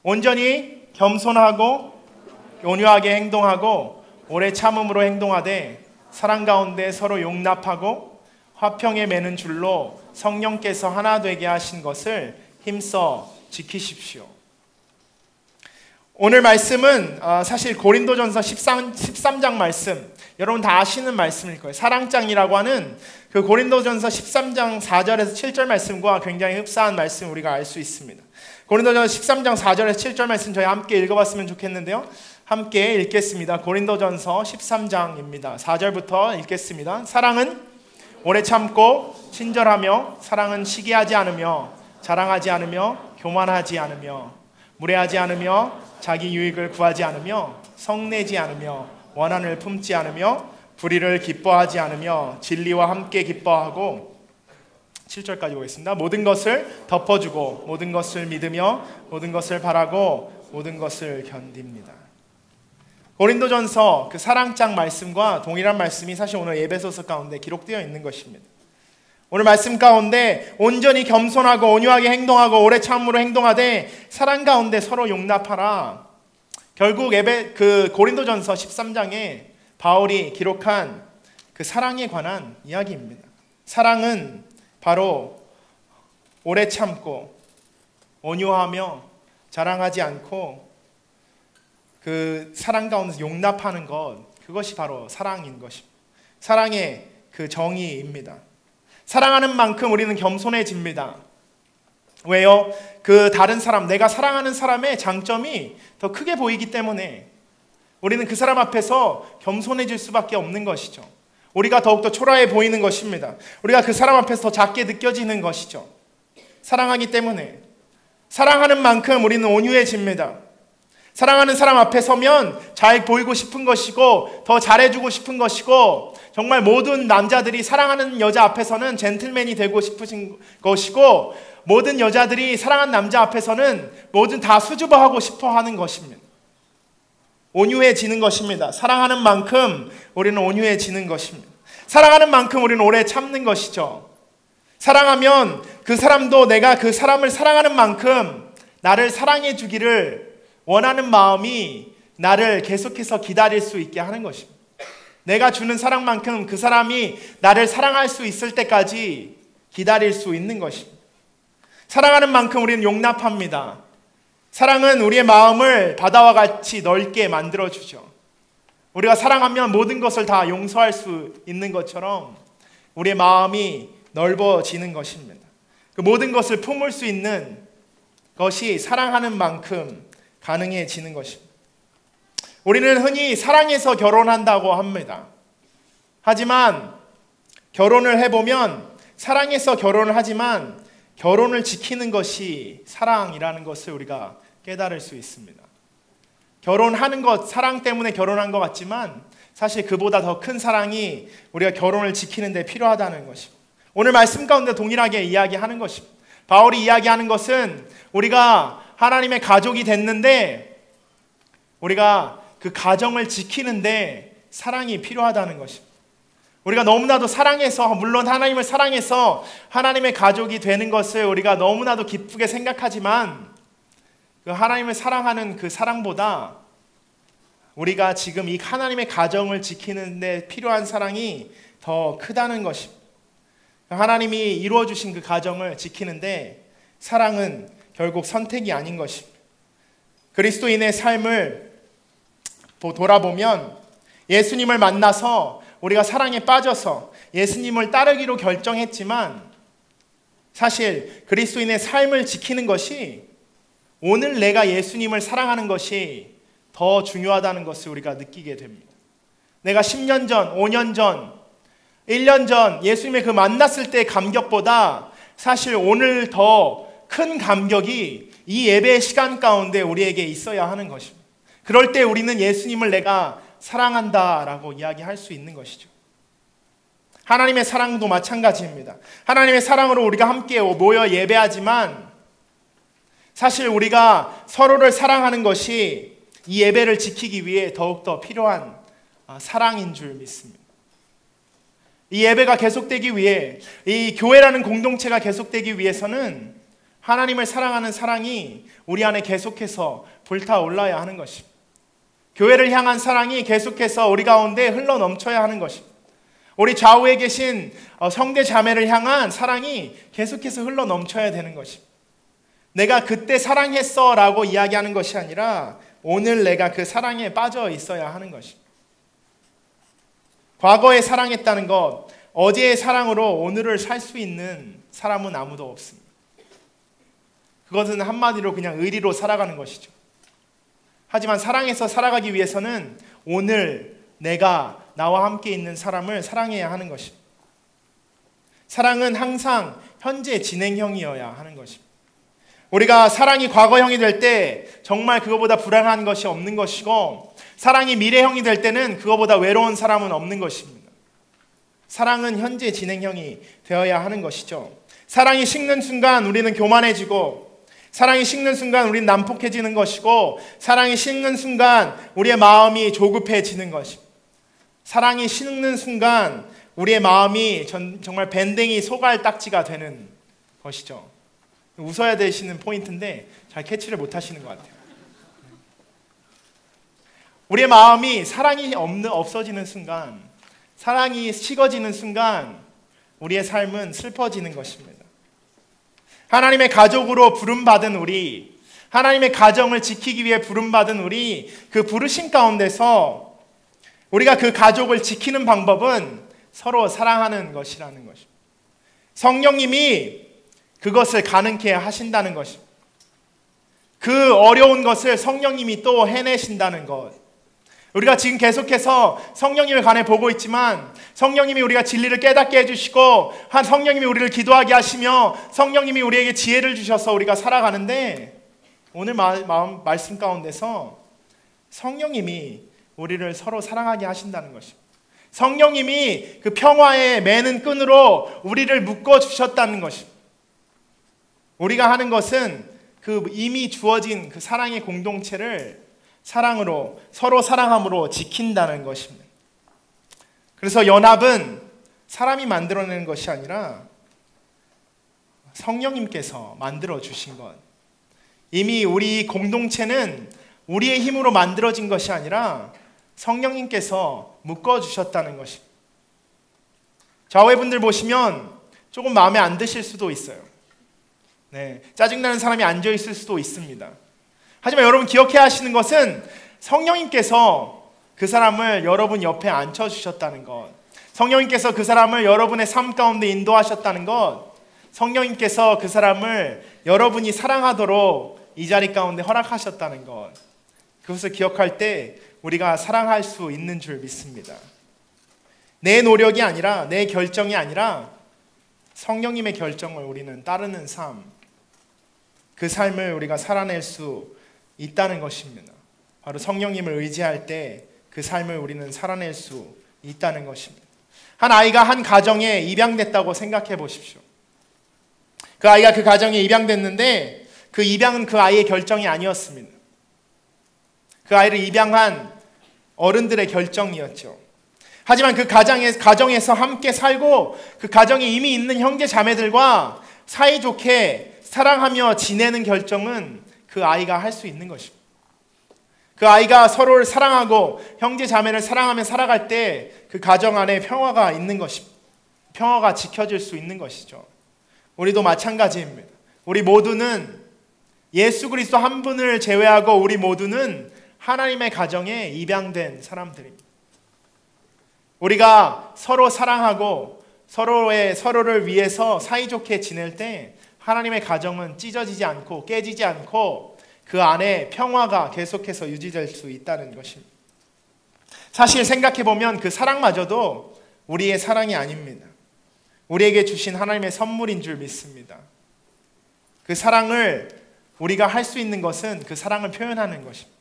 온전히 겸손하고 온유하게 행동하고 오래 참음으로 행동하되 사랑 가운데 서로 용납하고 화평에 매는 줄로 성령께서 하나 되게 하신 것을 힘써 지키십시오. 오늘 말씀은 사실 고린도전서 13장 말씀, 여러분 다 아시는 말씀일 거예요. 사랑장이라고 하는 그 고린도전서 13장 4절에서 7절 말씀과 굉장히 흡사한 말씀 우리가 알 수 있습니다. 고린도전서 13장 4절에서 7절 말씀 저희 함께 읽어봤으면 좋겠는데요. 함께 읽겠습니다. 고린도전서 13장입니다. 4절부터 읽겠습니다. 사랑은 오래 참고 친절하며, 사랑은 시기하지 않으며, 자랑하지 않으며, 교만하지 않으며, 무례하지 않으며, 자기 유익을 구하지 않으며, 성내지 않으며, 원한을 품지 않으며, 불의를 기뻐하지 않으며, 진리와 함께 기뻐하고 7절까지 보겠습니다. 모든 것을 덮어주고 모든 것을 믿으며 모든 것을 바라고 모든 것을 견딥니다. 고린도전서 그 사랑장 말씀과 동일한 말씀이 사실 오늘 에베소서 가운데 기록되어 있는 것입니다. 오늘 말씀 가운데 온전히 겸손하고 온유하게 행동하고 오래 참음으로 행동하되 사랑 가운데 서로 용납하라. 결국 그 고린도전서 13장에 바울이 기록한 그 사랑에 관한 이야기입니다. 사랑은 바로 오래 참고 온유하며 자랑하지 않고 그 사랑 가운데서 용납하는 것, 그것이 바로 사랑인 것입니다. 사랑의 그 정의입니다. 사랑하는 만큼 우리는 겸손해집니다. 왜요? 그 다른 사람, 내가 사랑하는 사람의 장점이 더 크게 보이기 때문에 우리는 그 사람 앞에서 겸손해질 수밖에 없는 것이죠. 우리가 더욱더 초라해 보이는 것입니다. 우리가 그 사람 앞에서 더 작게 느껴지는 것이죠. 사랑하기 때문에. 사랑하는 만큼 우리는 온유해집니다. 사랑하는 사람 앞에 서면 잘 보이고 싶은 것이고 더 잘해주고 싶은 것이고 정말 모든 남자들이 사랑하는 여자 앞에서는 젠틀맨이 되고 싶으신 것이고 모든 여자들이 사랑하는 남자 앞에서는 뭐든 다 수줍어하고 싶어하는 것입니다. 온유해지는 것입니다. 사랑하는 만큼 우리는 온유해지는 것입니다. 사랑하는 만큼 우리는 오래 참는 것이죠. 사랑하면 그 사람도 내가 그 사람을 사랑하는 만큼 나를 사랑해 주기를 원하는 마음이 나를 계속해서 기다릴 수 있게 하는 것입니다. 내가 주는 사랑만큼 그 사람이 나를 사랑할 수 있을 때까지 기다릴 수 있는 것입니다. 사랑하는 만큼 우리는 용납합니다. 사랑은 우리의 마음을 바다와 같이 넓게 만들어주죠. 우리가 사랑하면 모든 것을 다 용서할 수 있는 것처럼 우리의 마음이 넓어지는 것입니다. 그 모든 것을 품을 수 있는 것이 사랑하는 만큼 가능해지는 것입니다. 우리는 흔히 사랑해서 결혼한다고 합니다. 하지만 결혼을 해보면 사랑해서 결혼을 하지만 결혼을 지키는 것이 사랑이라는 것을 우리가 깨달을 수 있습니다. 결혼하는 것, 사랑 때문에 결혼한 것 같지만 사실 그보다 더 큰 사랑이 우리가 결혼을 지키는 데 필요하다는 것입니다. 오늘 말씀 가운데 동일하게 이야기하는 것입니다. 바울이 이야기하는 것은 우리가 하나님의 가족이 됐는데 우리가 그 가정을 지키는데 사랑이 필요하다는 것입니다. 우리가 너무나도 사랑해서, 물론 하나님을 사랑해서 하나님의 가족이 되는 것을 우리가 너무나도 기쁘게 생각하지만 그 하나님을 사랑하는 그 사랑보다 우리가 지금 이 하나님의 가정을 지키는 데 필요한 사랑이 더 크다는 것입니다. 하나님이 이루어주신 그 가정을 지키는데 사랑은 결국 선택이 아닌 것입니다. 그리스도인의 삶을 돌아보면 예수님을 만나서 우리가 사랑에 빠져서 예수님을 따르기로 결정했지만 사실 그리스도인의 삶을 지키는 것이 오늘 내가 예수님을 사랑하는 것이 더 중요하다는 것을 우리가 느끼게 됩니다. 내가 10년 전, 5년 전, 1년 전 예수님의 그 만났을 때의 감격보다 사실 오늘 더 큰 감격이 이 예배의 시간 가운데 우리에게 있어야 하는 것입니다. 그럴 때 우리는 예수님을 내가 사랑한다라고 이야기할 수 있는 것이죠. 하나님의 사랑도 마찬가지입니다. 하나님의 사랑으로 우리가 함께 모여 예배하지만 사실 우리가 서로를 사랑하는 것이 이 예배를 지키기 위해 더욱더 필요한 사랑인 줄 믿습니다. 이 예배가 계속되기 위해, 이 교회라는 공동체가 계속되기 위해서는 하나님을 사랑하는 사랑이 우리 안에 계속해서 불타올라야 하는 것입니다. 교회를 향한 사랑이 계속해서 우리 가운데 흘러 넘쳐야 하는 것입니다. 우리 좌우에 계신 성대 자매를 향한 사랑이 계속해서 흘러 넘쳐야 되는 것입니다. 내가 그때 사랑했어 라고 이야기하는 것이 아니라 오늘 내가 그 사랑에 빠져 있어야 하는 것입니다. 과거에 사랑했다는 것, 어제의 사랑으로 오늘을 살 수 있는 사람은 아무도 없습니다. 그것은 한마디로 그냥 의리로 살아가는 것이죠. 하지만 사랑해서 살아가기 위해서는 오늘 내가 나와 함께 있는 사람을 사랑해야 하는 것입니다. 사랑은 항상 현재 진행형이어야 하는 것입니다. 우리가 사랑이 과거형이 될 때 정말 그거보다 불안한 것이 없는 것이고 사랑이 미래형이 될 때는 그거보다 외로운 사람은 없는 것입니다. 사랑은 현재 진행형이 되어야 하는 것이죠. 사랑이 식는 순간 우리는 교만해지고, 사랑이 식는 순간 우리는 난폭해지는 것이고, 사랑이 식는 순간 우리의 마음이 조급해지는 것입니다. 사랑이 식는 순간 우리의 마음이 정말 밴댕이 소갈 딱지가 되는 것이죠. 웃어야 되시는 포인트인데 잘 캐치를 못 하시는 것 같아요. 우리의 마음이 사랑이 없어지는 순간, 사랑이 식어지는 순간 우리의 삶은 슬퍼지는 것입니다. 하나님의 가족으로 부름받은 우리, 하나님의 가정을 지키기 위해 부름받은 우리, 그 부르심 가운데서 우리가 그 가족을 지키는 방법은 서로 사랑하는 것이라는 것입니다. 성령님이 그것을 가능케 하신다는 것입니다. 그 어려운 것을 성령님이 또 해내신다는 것. 우리가 지금 계속해서 성령님을 관해 보고 있지만, 성령님이 우리가 진리를 깨닫게 해주시고, 성령님이 우리를 기도하게 하시며, 성령님이 우리에게 지혜를 주셔서 우리가 살아가는데, 오늘 말씀 가운데서 성령님이 우리를 서로 사랑하게 하신다는 것입니다. 성령님이 그 평화의 매는 끈으로 우리를 묶어주셨다는 것입니다. 우리가 하는 것은 그 이미 주어진 그 사랑의 공동체를 사랑으로, 서로 사랑함으로 지킨다는 것입니다. 그래서 연합은 사람이 만들어내는 것이 아니라 성령님께서 만들어 주신 것. 이미 우리 공동체는 우리의 힘으로 만들어진 것이 아니라 성령님께서 묶어주셨다는 것입니다. 좌우회분들 보시면 조금 마음에 안 드실 수도 있어요. 네, 짜증나는 사람이 앉아있을 수도 있습니다. 하지만 여러분 기억해야 하시는 것은 성령님께서 그 사람을 여러분 옆에 앉혀주셨다는 것, 성령님께서 그 사람을 여러분의 삶 가운데 인도하셨다는 것, 성령님께서 그 사람을 여러분이 사랑하도록 이 자리 가운데 허락하셨다는 것, 그것을 기억할 때 우리가 사랑할 수 있는 줄 믿습니다. 내 노력이 아니라, 내 결정이 아니라 성령님의 결정을 우리는 따르는 삶, 그 삶을 우리가 살아낼 수 있다는 것입니다. 바로 성령님을 의지할 때 그 삶을 우리는 살아낼 수 있다는 것입니다. 한 아이가 한 가정에 입양됐다고 생각해 보십시오. 그 아이가 그 가정에 입양됐는데 그 입양은 그 아이의 결정이 아니었습니다. 그 아이를 입양한 어른들의 결정이었죠. 하지만 그 가정에서 함께 살고 그 가정에 이미 있는 형제 자매들과 사이좋게 사랑하며 지내는 결정은 그 아이가 할 수 있는 것입니다. 그 아이가 서로를 사랑하고 형제 자매를 사랑하며 살아갈 때 그 가정 안에 평화가 있는 것입니다. 평화가 지켜질 수 있는 것이죠. 우리도 마찬가지입니다. 우리 모두는 예수 그리스도 한 분을 제외하고 우리 모두는 하나님의 가정에 입양된 사람들입니다. 우리가 서로 사랑하고 서로를 위해서 사이좋게 지낼 때 하나님의 가정은 찢어지지 않고 깨지지 않고 그 안에 평화가 계속해서 유지될 수 있다는 것입니다. 사실 생각해보면 그 사랑마저도 우리의 사랑이 아닙니다. 우리에게 주신 하나님의 선물인 줄 믿습니다. 그 사랑을 우리가 할 수 있는 것은 그 사랑을 표현하는 것입니다.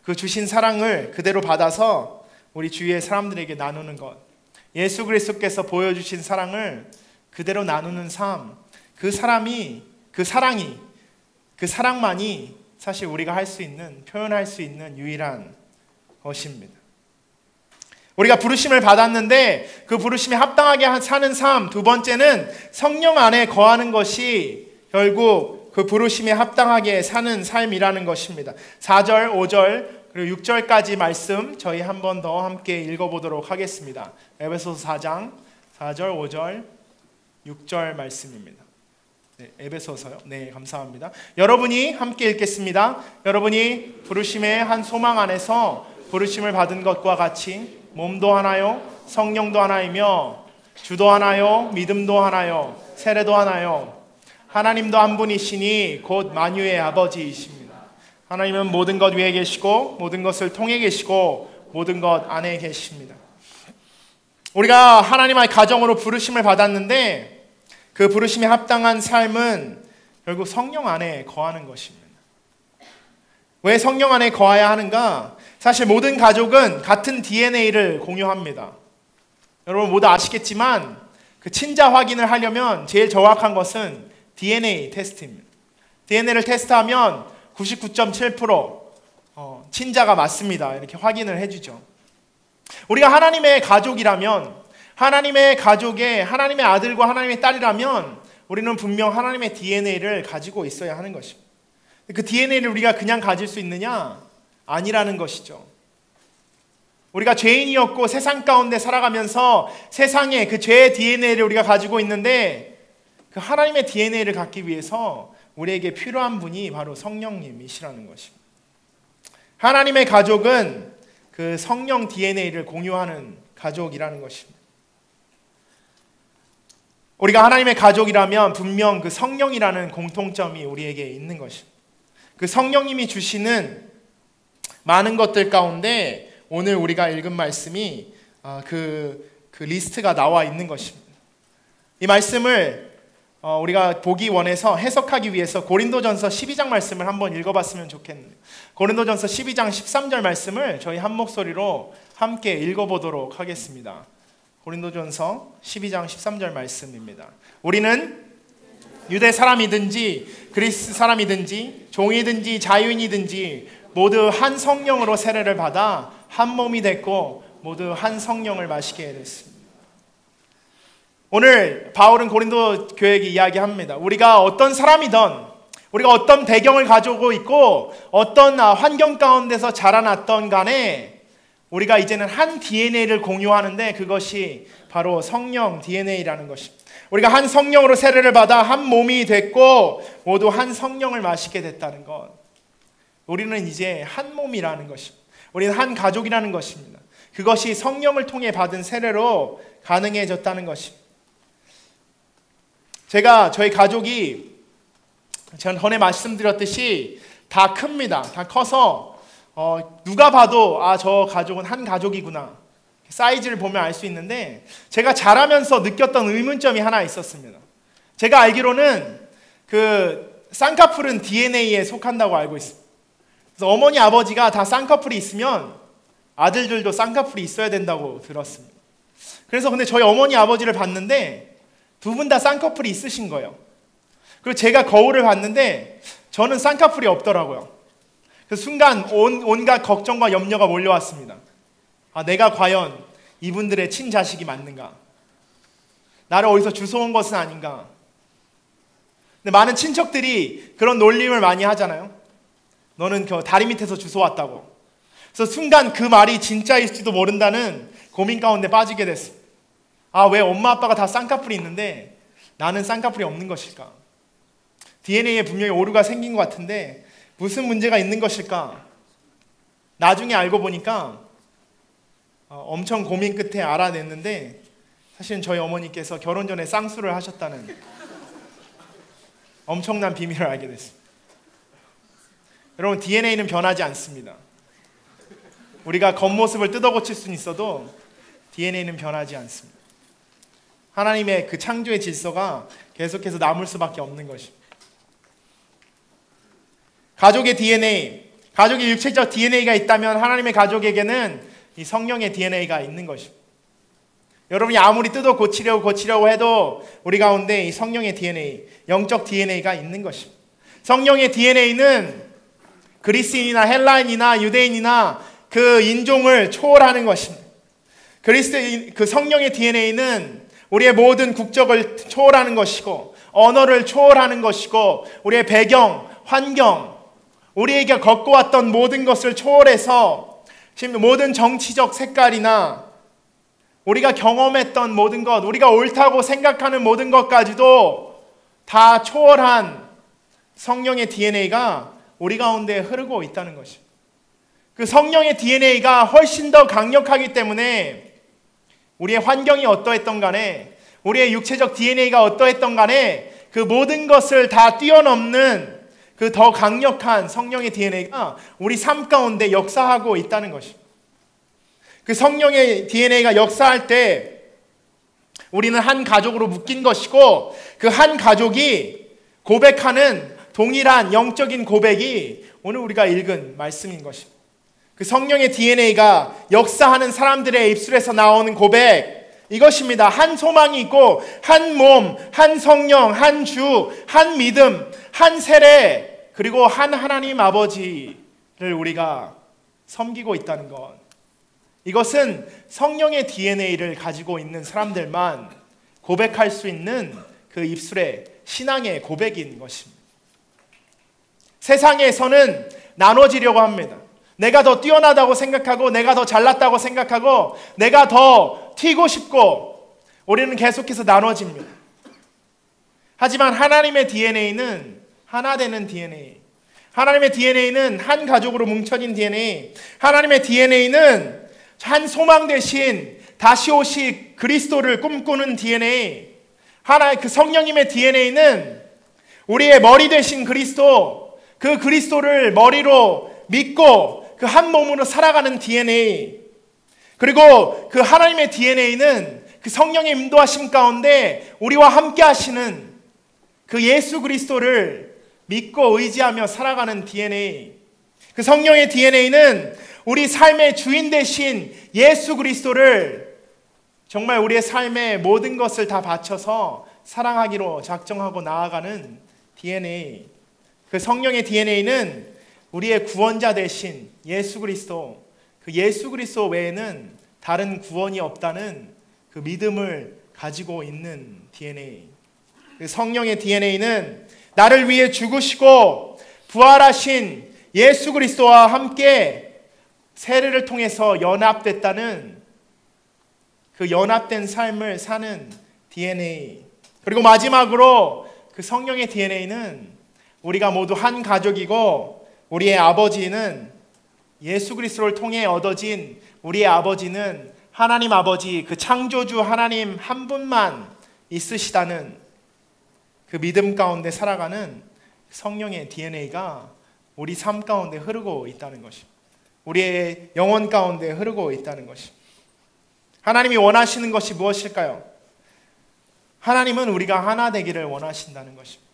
그 주신 사랑을 그대로 받아서 우리 주위의 사람들에게 나누는 것, 예수 그리스도께서 보여주신 사랑을 그대로 나누는 삶, 그 사랑만이 사실 우리가 할 수 있는, 표현할 수 있는 유일한 것입니다. 우리가 부르심을 받았는데 그 부르심에 합당하게 사는 삶, 두 번째는 성령 안에 거하는 것이 결국 그 부르심에 합당하게 사는 삶이라는 것입니다. 4절, 5절 그리고 6절까지 말씀 저희 한 번 더 함께 읽어보도록 하겠습니다. 에베소서 4장 4절, 5절, 6절 말씀입니다. 네, 에베소서요. 네, 감사합니다. 여러분이 함께 읽겠습니다. 여러분이 부르심의 한 소망 안에서 부르심을 받은 것과 같이 몸도 하나요, 성령도 하나이며 주도 하나요, 믿음도 하나요, 세례도 하나요. 하나님도 한 분이시니 곧 만유의 아버지이십니다. 하나님은 모든 것 위에 계시고 모든 것을 통해 계시고 모든 것 안에 계십니다. 우리가 하나님의 가정으로 부르심을 받았는데 그 부르심에 합당한 삶은 결국 성령 안에 거하는 것입니다. 왜 성령 안에 거해야 하는가? 사실 모든 가족은 같은 DNA를 공유합니다. 여러분 모두 아시겠지만 그 그 친자 확인을 하려면 제일 정확한 것은 DNA 테스트입니다. DNA를 테스트하면 99.7% 친자가 맞습니다. 이렇게 확인을 해주죠. 우리가 하나님의 가족이라면, 하나님의 가족에 하나님의 아들과 하나님의 딸이라면 우리는 분명 하나님의 DNA를 가지고 있어야 하는 것입니다. 그 DNA를 우리가 그냥 가질 수 있느냐? 아니라는 것이죠. 우리가 죄인이었고 세상 가운데 살아가면서 세상에 그 죄의 DNA를 우리가 가지고 있는데, 그 하나님의 DNA를 갖기 위해서 우리에게 필요한 분이 바로 성령님이시라는 것입니다. 하나님의 가족은 그 성령 DNA를 공유하는 가족이라는 것입니다. 우리가 하나님의 가족이라면 분명 그 성령이라는 공통점이 우리에게 있는 것입니다. 그 성령님이 주시는 많은 것들 가운데 오늘 우리가 읽은 말씀이 그 리스트가 나와 있는 것입니다. 이 말씀을 우리가 보기 원해서 해석하기 위해서 고린도전서 12장 말씀을 한번 읽어봤으면 좋겠네요. 고린도전서 12장 13절 말씀을 저희 한 목소리로 함께 읽어보도록 하겠습니다. 고린도전서 12장 13절 말씀입니다. 우리는 유대 사람이든지 그리스 사람이든지 종이든지 자유인이든지 모두 한 성령으로 세례를 받아 한 몸이 됐고 모두 한 성령을 마시게 됐습니다. 오늘 바울은 고린도 교회에게 이야기합니다. 우리가 어떤 사람이든, 우리가 어떤 배경을 가지고 있고 어떤 환경 가운데서 자라났던 간에 우리가 이제는 한 DNA를 공유하는데 그것이 바로 성령 DNA라는 것입니다. 우리가 한 성령으로 세례를 받아 한 몸이 됐고 모두 한 성령을 마시게 됐다는 것. 우리는 이제 한 몸이라는 것입니다. 우리는 한 가족이라는 것입니다. 그것이 성령을 통해 받은 세례로 가능해졌다는 것입니다. 저희 가족이 전에 말씀드렸듯이 다 큽니다. 다 커서 누가 봐도 저 가족은 한 가족이구나, 사이즈를 보면 알 수 있는데, 제가 자라면서 느꼈던 의문점이 하나 있었습니다. 제가 알기로는 그 쌍꺼풀은 DNA에 속한다고 알고 있습니다. 그래서 어머니 아버지가 다 쌍꺼풀이 있으면 아들들도 쌍꺼풀이 있어야 된다고 들었습니다. 그래서 근데 저희 어머니 아버지를 봤는데 두 분 다 쌍꺼풀이 있으신 거예요. 그리고 제가 거울을 봤는데 저는 쌍꺼풀이 없더라고요. 그래서 순간 온갖 걱정과 염려가 몰려왔습니다. 내가 과연 이분들의 친자식이 맞는가? 나를 어디서 주워온 것은 아닌가? 근데 많은 친척들이 그런 놀림을 많이 하잖아요. 너는 다리 밑에서 주워왔다고. 그래서 순간 그 말이 진짜일지도 모른다는 고민 가운데 빠지게 됐습니다. 왜 엄마 아빠가 다 쌍꺼풀이 있는데 나는 쌍꺼풀이 없는 것일까? DNA에 분명히 오류가 생긴 것 같은데 무슨 문제가 있는 것일까? 나중에 알고 보니까 엄청 고민 끝에 알아냈는데, 사실은 저희 어머니께서 결혼 전에 쌍수를 하셨다는 엄청난 비밀을 알게 됐습니다. 여러분, DNA는 변하지 않습니다. 우리가 겉모습을 뜯어고칠 수는 있어도 DNA는 변하지 않습니다. 하나님의 그 창조의 질서가 계속해서 남을 수밖에 없는 것입니다. 가족의 DNA, 가족의 육체적 DNA가 있다면 하나님의 가족에게는 이 성령의 DNA가 있는 것입니다. 여러분이 아무리 뜯어 고치려고 해도 우리 가운데 이 성령의 DNA, 영적 DNA가 있는 것입니다. 성령의 DNA는 그리스인이나 헬라인이나 유대인이나 그 인종을 초월하는 것입니다. 그 성령의 DNA는 우리의 모든 국적을 초월하는 것이고, 언어를 초월하는 것이고, 우리의 배경, 환경, 우리에게 겪어왔던 모든 것을 초월해서 지금 모든 정치적 색깔이나 우리가 경험했던 모든 것, 우리가 옳다고 생각하는 모든 것까지도 다 초월한 성령의 DNA가 우리 가운데 흐르고 있다는 것입니다. 그 성령의 DNA가 훨씬 더 강력하기 때문에 우리의 환경이 어떠했던 간에, 우리의 육체적 DNA가 어떠했던 간에 그 모든 것을 다 뛰어넘는 그 더 강력한 성령의 DNA가 우리 삶 가운데 역사하고 있다는 것입니다. 그 성령의 DNA가 역사할 때 우리는 한 가족으로 묶인 것이고, 그 한 가족이 고백하는 동일한 영적인 고백이 오늘 우리가 읽은 말씀인 것입니다. 그 성령의 DNA가 역사하는 사람들의 입술에서 나오는 고백, 이것입니다. 한 소망이 있고 한 몸, 한 성령, 한 주, 한 믿음, 한 세례, 그리고 한 하나님 아버지를 우리가 섬기고 있다는 것. 이것은 성령의 DNA를 가지고 있는 사람들만 고백할 수 있는 그 입술의 신앙의 고백인 것입니다. 세상에서는 나눠지려고 합니다. 내가 더 뛰어나다고 생각하고, 내가 더 잘났다고 생각하고, 내가 더 튀고 싶고, 우리는 계속해서 나눠집니다. 하지만 하나님의 DNA는 하나 되는 DNA. 하나님의 DNA는 한 가족으로 뭉쳐진 DNA. 하나님의 DNA는 한 소망 대신 다시 오실 그리스도를 꿈꾸는 DNA. 하나의 그 성령님의 DNA는 우리의 머리 되신 그리스도, 그 그리스도를 머리로 믿고 그 한 몸으로 살아가는 DNA. 그리고 그 하나님의 DNA는 그 성령의 인도하심 가운데 우리와 함께 하시는 그 예수 그리스도를 믿고 의지하며 살아가는 DNA. 그 성령의 DNA는 우리 삶의 주인 되신 예수 그리스도를 정말 우리의 삶의 모든 것을 다 바쳐서 사랑하기로 작정하고 나아가는 DNA. 그 성령의 DNA는 우리의 구원자 되신 예수 그리스도, 그 예수 그리스도 외에는 다른 구원이 없다는 그 믿음을 가지고 있는 DNA. 그 성령의 DNA는 나를 위해 죽으시고 부활하신 예수 그리스도와 함께 세례를 통해서 연합됐다는 그 연합된 삶을 사는 DNA. 그리고 마지막으로 그 성령의 DNA는 우리가 모두 한 가족이고, 우리의 아버지는 예수 그리스도를 통해 얻어진 우리의 아버지는 하나님 아버지, 그 창조주 하나님 한 분만 있으시다는 그 믿음 가운데 살아가는 성령의 DNA가 우리 삶 가운데 흐르고 있다는 것입니다. 우리의 영혼 가운데 흐르고 있다는 것입니다. 하나님이 원하시는 것이 무엇일까요? 하나님은 우리가 하나 되기를 원하신다는 것입니다.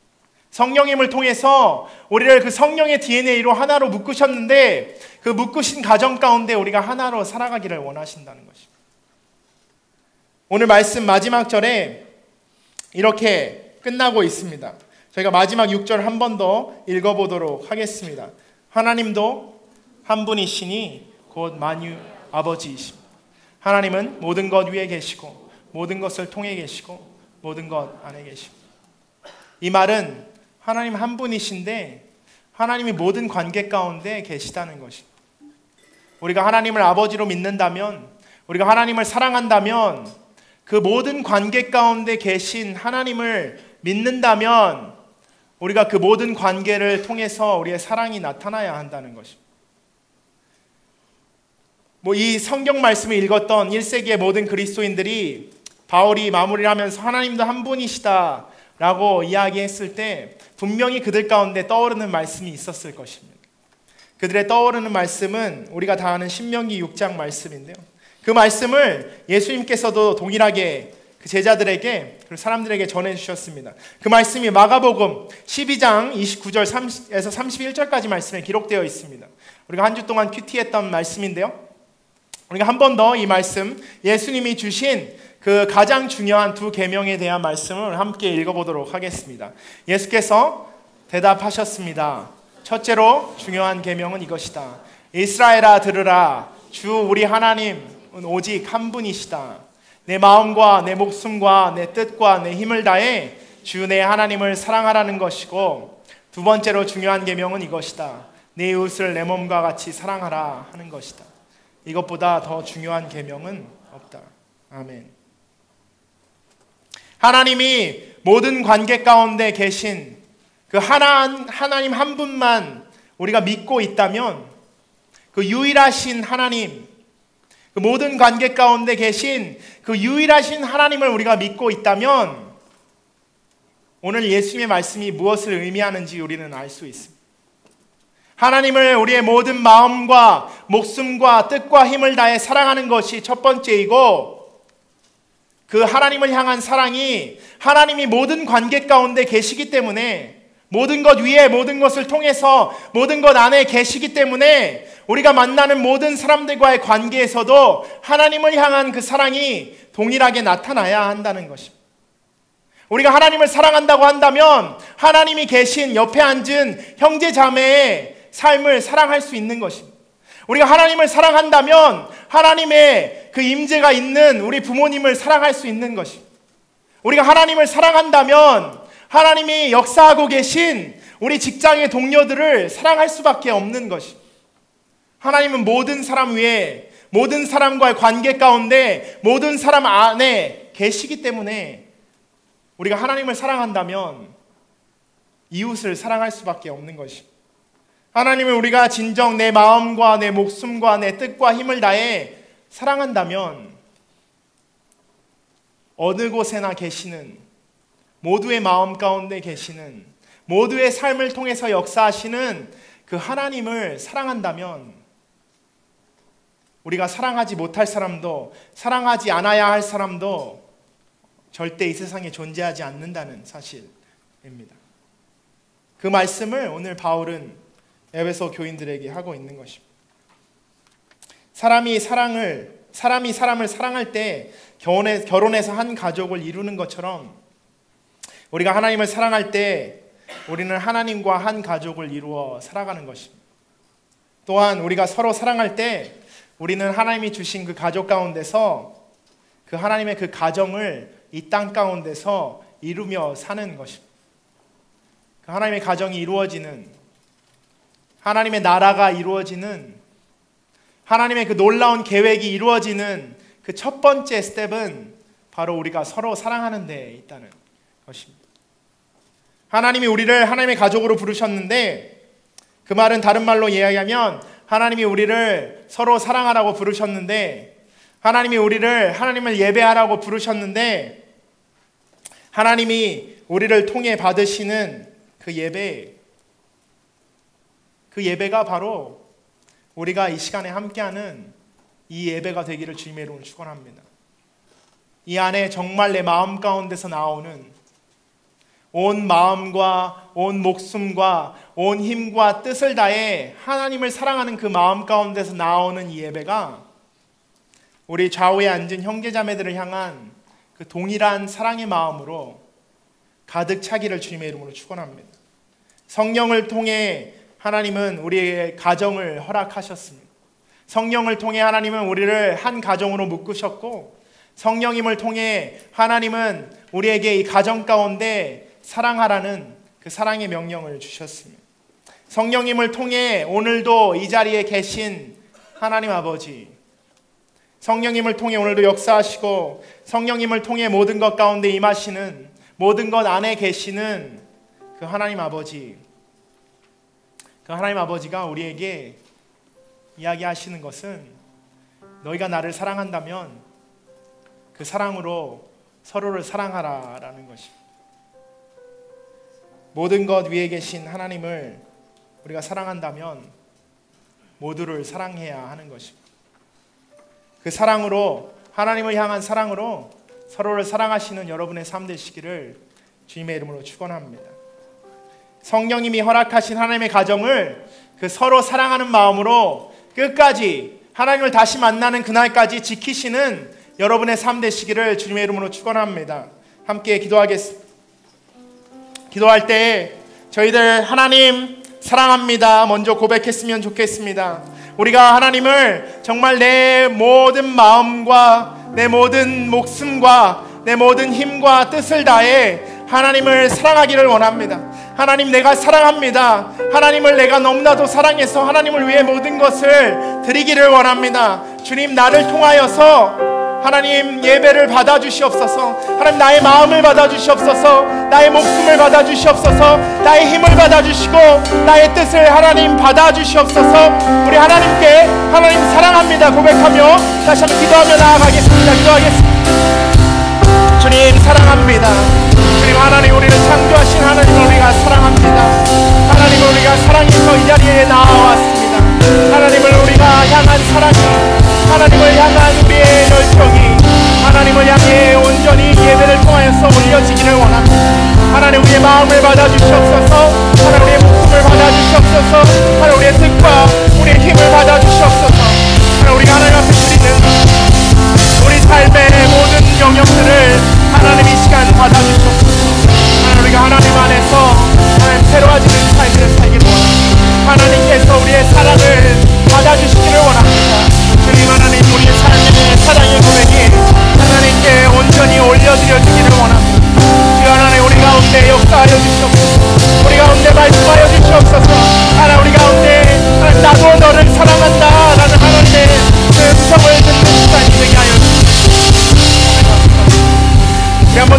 성령님을 통해서 우리를 그 성령의 DNA로 하나로 묶으셨는데, 그 묶으신 가정 가운데 우리가 하나로 살아가기를 원하신다는 것입니다. 오늘 말씀 마지막 절에 이렇게 끝나고 있습니다. 저희가 마지막 6절 한 번 더 읽어보도록 하겠습니다. 하나님도 한 분이시니 곧 만유 아버지이십니다. 하나님은 모든 것 위에 계시고 모든 것을 통해 계시고 모든 것 안에 계십니다. 이 말은 하나님 한 분이신데 하나님이 모든 관계 가운데 계시다는 것입니다. 우리가 하나님을 아버지로 믿는다면, 우리가 하나님을 사랑한다면, 그 모든 관계 가운데 계신 하나님을 믿는다면 우리가 그 모든 관계를 통해서 우리의 사랑이 나타나야 한다는 것입니다. 이 성경 말씀을 읽었던 1세기의 모든 그리스도인들이 바울이 마무리를 하면서 하나님도 한 분이시다 라고 이야기했을 때 분명히 그들 가운데 떠오르는 말씀이 있었을 것입니다. 그들의 떠오르는 말씀은 우리가 다 아는 신명기 6장 말씀인데요, 그 말씀을 예수님께서도 동일하게 그 제자들에게, 그리고 사람들에게 전해주셨습니다. 그 말씀이 마가복음 12장 29절에서 31절까지 말씀에 기록되어 있습니다. 우리가 한 주 동안 큐티했던 말씀인데요, 우리가 한 번 더 이 말씀, 예수님이 주신 그 가장 중요한 두 계명에 대한 말씀을 함께 읽어보도록 하겠습니다. 예수께서 대답하셨습니다. 첫째로 중요한 계명은 이것이다. 이스라엘아 들으라. 주 우리 하나님은 오직 한 분이시다. 내 마음과 내 목숨과 내 뜻과 내 힘을 다해 주 내 하나님을 사랑하라는 것이고, 두 번째로 중요한 계명은 이것이다. 내 이웃을 내 몸과 같이 사랑하라 하는 것이다. 이것보다 더 중요한 계명은 없다. 아멘. 하나님이 모든 관계 가운데 계신 그 하나님 한 분만 우리가 믿고 있다면, 그 유일하신 하나님, 그 모든 관계 가운데 계신 그 유일하신 하나님을 우리가 믿고 있다면, 오늘 예수님의 말씀이 무엇을 의미하는지 우리는 알 수 있습니다. 하나님을 우리의 모든 마음과 목숨과 뜻과 힘을 다해 사랑하는 것이 첫 번째이고, 그 하나님을 향한 사랑이 하나님이 모든 관계 가운데 계시기 때문에, 모든 것 위에 모든 것을 통해서 모든 것 안에 계시기 때문에 우리가 만나는 모든 사람들과의 관계에서도 하나님을 향한 그 사랑이 동일하게 나타나야 한다는 것입니다. 우리가 하나님을 사랑한다고 한다면 하나님이 계신 옆에 앉은 형제 자매의 삶을 사랑할 수 있는 것입니다. 우리가 하나님을 사랑한다면 하나님의 그 임재가 있는 우리 부모님을 사랑할 수 있는 것입니다. 우리가 하나님을 사랑한다면 하나님이 역사하고 계신 우리 직장의 동료들을 사랑할 수밖에 없는 것입니다. 하나님은 모든 사람 위에, 모든 사람과의 관계 가운데, 모든 사람 안에 계시기 때문에 우리가 하나님을 사랑한다면 이웃을 사랑할 수밖에 없는 것입니다. 하나님을 우리가 진정 내 마음과 내 목숨과 내 뜻과 힘을 다해 사랑한다면 어느 곳에나 계시는, 모두의 마음 가운데 계시는, 모두의 삶을 통해서 역사하시는 그 하나님을 사랑한다면 우리가 사랑하지 못할 사람도, 사랑하지 않아야 할 사람도 절대 이 세상에 존재하지 않는다는 사실입니다. 그 말씀을 오늘 바울은 에베소 교인들에게 하고 있는 것입니다. 사람이 사람을 사랑할 때 결혼해서 한 가족을 이루는 것처럼 우리가 하나님을 사랑할 때 우리는 하나님과 한 가족을 이루어 살아가는 것입니다. 또한 우리가 서로 사랑할 때 우리는 하나님이 주신 그 가족 가운데서 그 하나님의 그 가정을 이 땅 가운데서 이루며 사는 것입니다. 그 하나님의 가정이 이루어지는, 하나님의 나라가 이루어지는, 하나님의 그 놀라운 계획이 이루어지는 그 첫 번째 스텝은 바로 우리가 서로 사랑하는 데 있다는 것입니다. 하나님이 우리를 하나님의 가족으로 부르셨는데, 그 말은 다른 말로 이야기하면 하나님이 우리를 서로 사랑하라고 부르셨는데, 하나님이 우리를 하나님을 예배하라고 부르셨는데, 하나님이 우리를 통해 받으시는 그 예배가 바로 우리가 이 시간에 함께하는 이 예배가 되기를 주님의 이름으로 축원합니다. 이 안에 정말 내 마음 가운데서 나오는, 온 마음과 온 목숨과 온 힘과 뜻을 다해 하나님을 사랑하는 그 마음 가운데서 나오는 이 예배가 우리 좌우에 앉은 형제자매들을 향한 그 동일한 사랑의 마음으로 가득 차기를 주님의 이름으로 축원합니다. 성령을 통해 하나님은 우리의 가정을 허락하셨습니다. 성령을 통해 하나님은 우리를 한 가정으로 묶으셨고, 성령님을 통해 하나님은 우리에게 이 가정 가운데 사랑하라는 그 사랑의 명령을 주셨습니다. 성령님을 통해 오늘도 이 자리에 계신 하나님 아버지, 성령님을 통해 오늘도 역사하시고 성령님을 통해 모든 것 가운데 임하시는, 모든 것 안에 계시는 그 하나님 아버지, 그 하나님 아버지가 우리에게 이야기하시는 것은 너희가 나를 사랑한다면 그 사랑으로 서로를 사랑하라라는 것입니다. 모든 것 위에 계신 하나님을 우리가 사랑한다면 모두를 사랑해야 하는 것입니다. 그 사랑으로, 하나님을 향한 사랑으로 서로를 사랑하시는 여러분의 삶 되시기를 주님의 이름으로 축원합니다. 성령님이 허락하신 하나님의 가정을 그 서로 사랑하는 마음으로 끝까지 하나님을 다시 만나는 그날까지 지키시는 여러분의 삶 되시기를 주님의 이름으로 축원합니다. 함께 기도하겠습니다. 기도할 때 저희들 하나님 사랑합니다 먼저 고백했으면 좋겠습니다. 우리가 하나님을 정말 내 모든 마음과 내 모든 목숨과 내 모든 힘과 뜻을 다해 하나님을 사랑하기를 원합니다. 하나님, 내가 사랑합니다. 하나님을 내가 너무나도 사랑해서 하나님을 위해 모든 것을 드리기를 원합니다. 주님, 나를 통하여서 하나님 예배를 받아주시옵소서. 하나님, 나의 마음을 받아주시옵소서. 나의 목숨을 받아주시옵소서. 나의 힘을 받아주시고 나의 뜻을 하나님 받아주시옵소서. 우리 하나님께 하나님 사랑합니다 고백하며 다시 한번 기도하며 나아가겠습니다. 기도하겠습니다. 주님 사랑합니다. 주님, 하나님 우리를 창조하신 하나님을 우리가 사랑합니다. 하나님을 우리가 사랑해서 이 자리에 나와왔습니다. 하나님을 우리가 향한 사랑이, 하나님을 향한 우리의 열정이 하나님을 향해 온전히 예배를 통하여서 올려지기를 원합니다. 하나님, 우리의 마음을 받아주시옵소서. 하나님, 우리의 목숨을 받아주시옵소서. 하나님, 우리의 뜻과 우리의 힘을 받아주시옵소서. 하나님, 우리가 하나님 앞에 드리는 우리 삶의 모든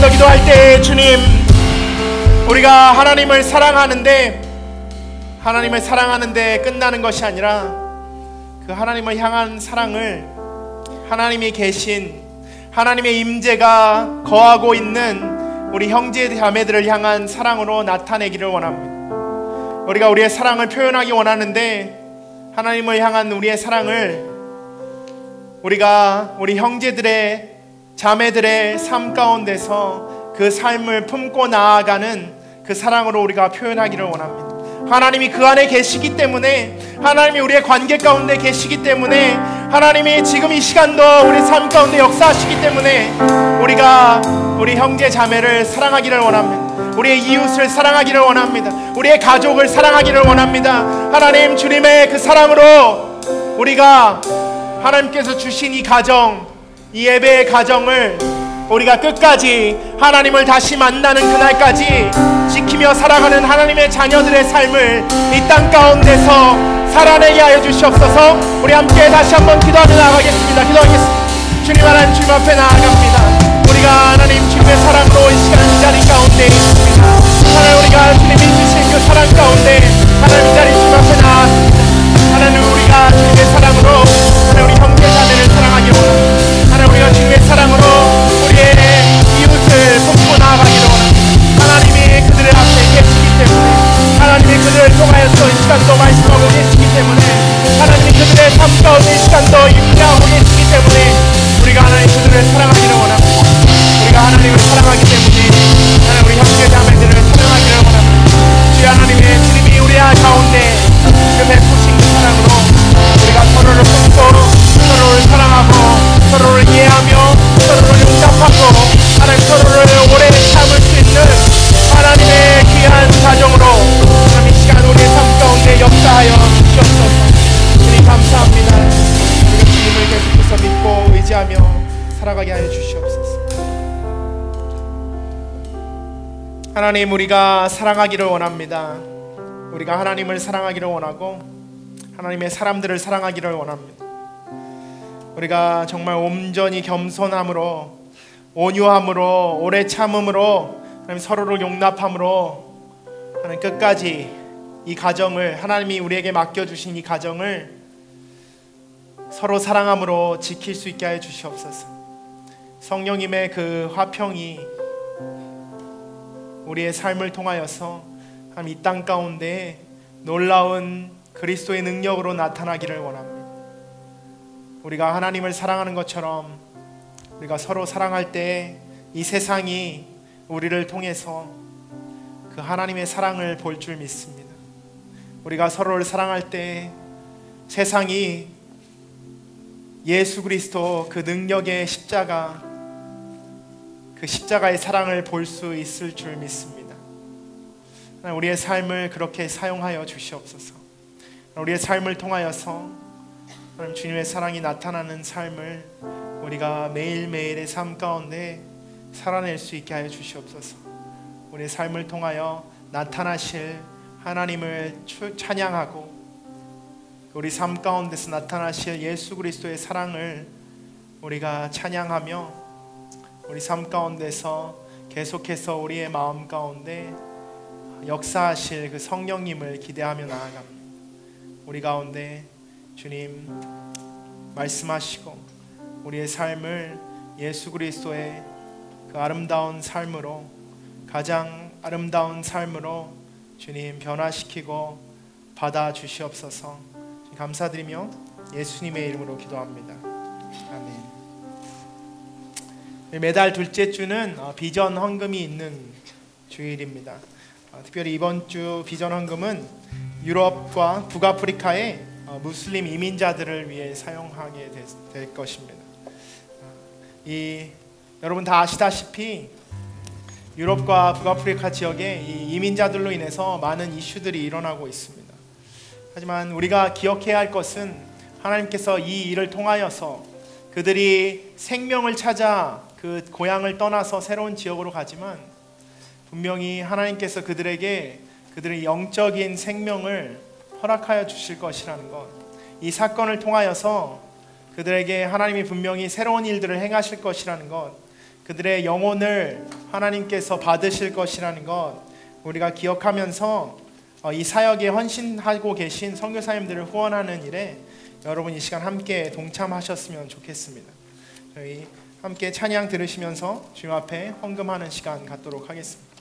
가운데서 기도할 때 주님, 우리가 하나님을 사랑하는데 끝나는 것이 아니라 그 하나님을 향한 사랑을 하나님이 계신 하나님의 임재가 거하고 있는 우리 형제 자매들을 향한 사랑으로 나타내기를 원합니다. 우리가 우리의 사랑을 표현하기 원하는데 하나님을 향한 우리의 사랑을 우리가 우리 형제들의 자매들의 삶 가운데서 그 삶을 품고 나아가는 그 사랑으로 우리가 표현하기를 원합니다. 하나님이 그 안에 계시기 때문에, 하나님이 우리의 관계 가운데 계시기 때문에, 하나님이 지금 이 시간도 우리 삶 가운데 역사하시기 때문에 우리가 우리 형제 자매를 사랑하기를 원합니다. 우리의 이웃을 사랑하기를 원합니다. 우리의 가족을 사랑하기를 원합니다. 하나님, 주님의 그 사랑으로 우리가 하나님께서 주신 이 가정, 이 예배의 가정을 우리가 끝까지 하나님을 다시 만나는 그날까지 지키며 살아가는 하나님의 자녀들의 삶을 이 땅 가운데서 살아내게 하여 주시옵소서. 우리 함께 다시 한번 기도하며 나아가겠습니다. 기도하겠습니다. 주님, 하나님 주님 앞에 나아갑니다. 우리가 하나님 주님의 사랑으로 이 시간 이 자리 가운데 있습니다. 하나님, 우리가 주님이 주신 그 사랑 가운데 하나님 이 자리 주님 앞에 나아갑니다. 하나님, 우리가 주님의 사랑으로 하나님 우리 형제 자매를 사랑하기로 원합니다. 하나님, 우리가 주님의 사랑으로 우리의 이웃을 돕고 나아가기로 원합니다. 하나님이 그들의 앞에 계시기 때문에, 하나님이 그들을 통하여서 이 시간도 말씀하고 계시기 때문에, 하나님이 그들의 삶 가운데 이 시간도 임재하고 계시기 때문에 우리가 하나님 그들을 사랑하기를 원합니다. 우리가 하나님을 사랑하기 때문에 하나님 우리 형제 자매들을 사랑하기를 원합니다. 주여, 하나님의 주님이 우리 가운데 그 베푸신 그 사랑으로 우리가 서로를 품고 서로를 사랑하고 서로를 이해하며 서로를 용납하고 하나님 서로를 오래 참을 수 있는 하나님의 귀한 가정으로 하나님 이 시간 우리의 삶 가운데 역사하여 주옵소서. 주님 감사합니다. 우리가 주님을 계속해서 믿고 의지하며 살아가게 하여 주시옵소서. 하나님, 우리가 사랑하기를 원합니다. 우리가 하나님을 사랑하기를 원하고 하나님의 사람들을 사랑하기를 원합니다. 우리가 정말 온전히 겸손함으로, 온유함으로, 오래 참음으로, 하나님 서로를 용납함으로 하나님 끝까지 이 가정을, 하나님이 우리에게 맡겨주신 이 가정을 서로 사랑함으로 지킬 수 있게 하여 주시옵소서. 성령님의 그 화평이 우리의 삶을 통하여서 하나님 이 땅 가운데 놀라운 그리스도의 능력으로 나타나기를 원합니다. 우리가 하나님을 사랑하는 것처럼 우리가 서로 사랑할 때 이 세상이 우리를 통해서 그 하나님의 사랑을 볼 줄 믿습니다. 우리가 서로를 사랑할 때 세상이 예수 그리스도 그 능력의 십자가, 그 십자가의 사랑을 볼 수 있을 줄 믿습니다. 우리의 삶을 그렇게 사용하여 주시옵소서. 우리의 삶을 통하여서 하나님 주님의 사랑이 나타나는 삶을 우리가 매일매일의 삶 가운데 살아낼 수 있게 하여 주시옵소서. 우리의 삶을 통하여 나타나실 하나님을 찬양하고 우리 삶 가운데서 나타나실 예수 그리스도의 사랑을 우리가 찬양하며 우리 삶 가운데서 계속해서 우리의 마음 가운데 역사하실 그 성령님을 기대하며 나아갑니다. 우리 가운데 주님 말씀하시고 우리의 삶을 예수 그리스도의 그 아름다운 삶으로, 가장 아름다운 삶으로 주님 변화시키고 받아 주시옵소서. 감사드리며 예수님의 이름으로 기도합니다. 아멘. 매달 둘째 주는 비전 헌금이 있는 주일입니다. 특별히 이번 주 비전 헌금은 유럽과 북아프리카의 무슬림 이민자들을 위해 사용하게 될 것입니다. 여러분 다 아시다시피 유럽과 북아프리카 지역에 이 이민자들로 인해서 많은 이슈들이 일어나고 있습니다. 하지만 우리가 기억해야 할 것은 하나님께서 이 일을 통하여서 그들이 생명을 찾아 그 고향을 떠나서 새로운 지역으로 가지만 분명히 하나님께서 그들에게 그들의 영적인 생명을 허락하여 주실 것이라는 것, 이 사건을 통하여서 그들에게 하나님이 분명히 새로운 일들을 행하실 것이라는 것, 그들의 영혼을 하나님께서 받으실 것이라는 것 우리가 기억하면서 이 사역에 헌신하고 계신 선교사님들을 후원하는 일에 여러분 이 시간 함께 동참하셨으면 좋겠습니다. 저희 함께 찬양 들으시면서 주님 앞에 헌금하는 시간 갖도록 하겠습니다.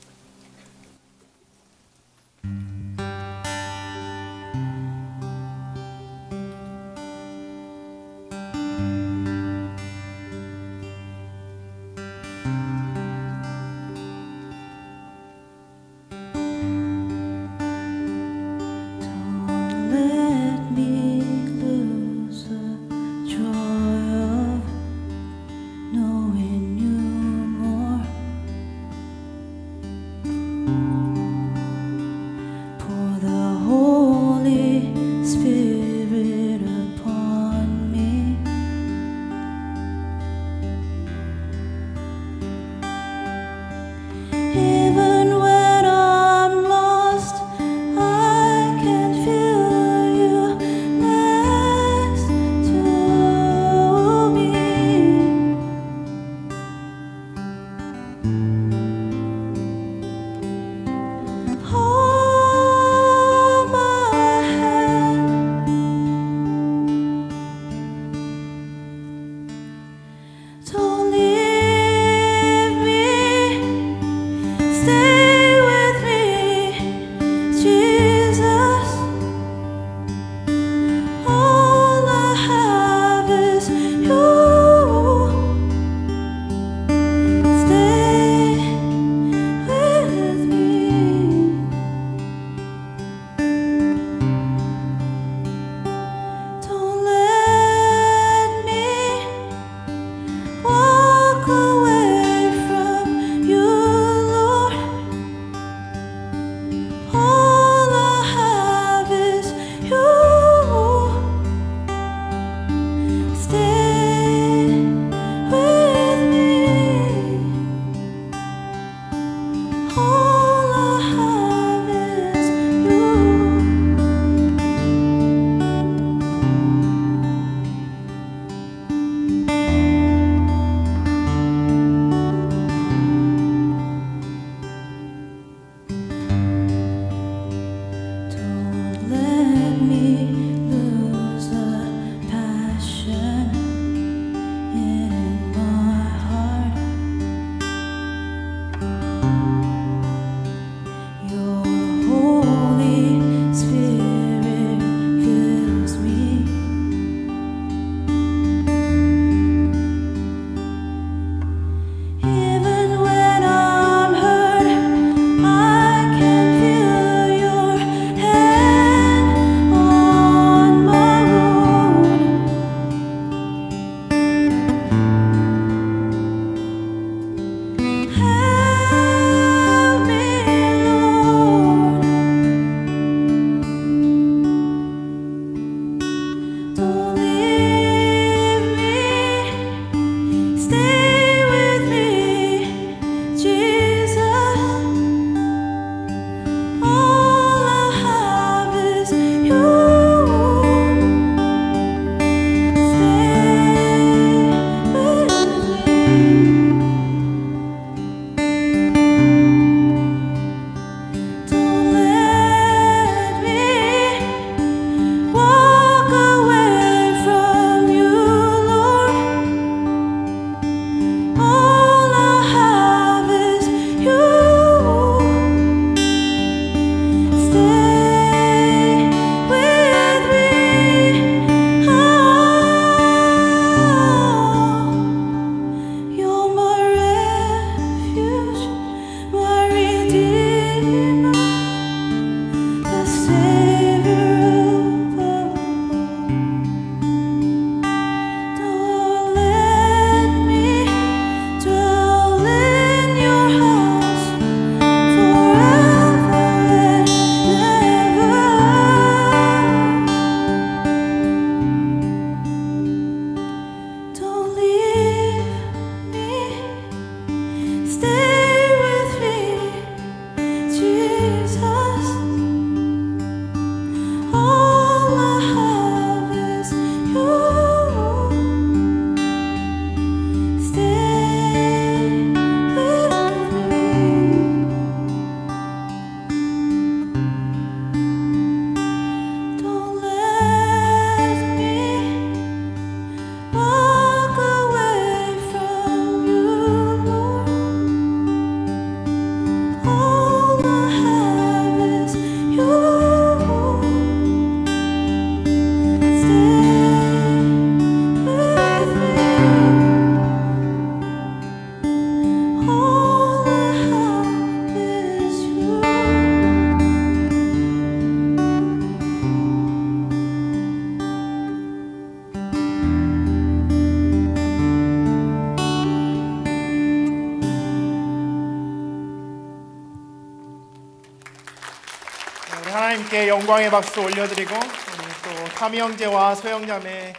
하나님께 영광의 박수 올려드리고, 우리 또 타미 형제와 소영자매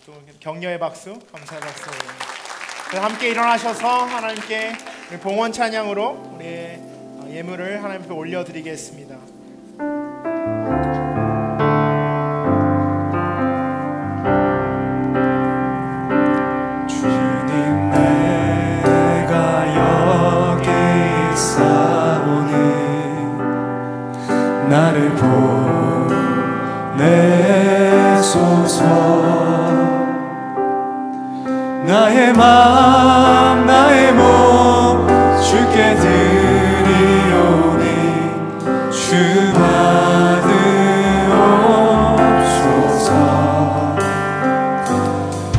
또 격려의 박수, 감사의 박수 올려드립니다. 함께 일어나셔서 하나님께 봉헌 찬양으로 우리의 예물을 하나님께 올려드리겠습니다. 주님, 내가 여기 있사오니 나를 보내소서. 나의 맘 나의 몸 주께 드리오니 주 받으옵소서.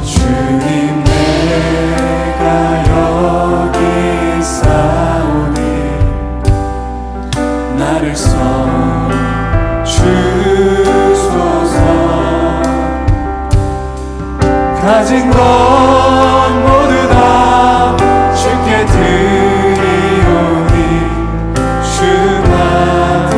주님, 내가 여기 있사오니 나를 써주소서. 가진 것 모두 다 주께 드리오니 주 받으옵소서.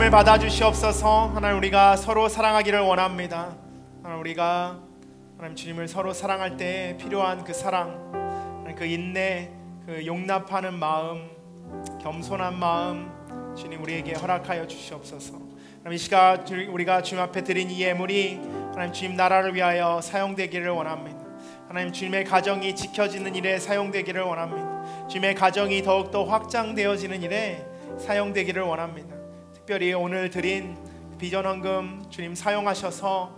할렐루야 받아주시옵소서. 하나님, 우리가 서로 사랑하기를 원합니다. 하나님, 우리가 하나님 주님을 서로 사랑할 때 필요한 그 사랑, 하나님, 그 인내, 그 용납하는 마음, 겸손한 마음 주님 우리에게 허락하여 주시옵소서. 하나님, 이 시간 우리가 주님 앞에 드린 이 예물이 하나님 주님 나라를 위하여 사용되기를 원합니다. 하나님, 주님의 가정이 지켜지는 일에 사용되기를 원합니다. 주님의 가정이 더욱더 확장되어지는 일에 사용되기를 원합니다. 특별히 오늘 드린 비전헌금 주님 사용하셔서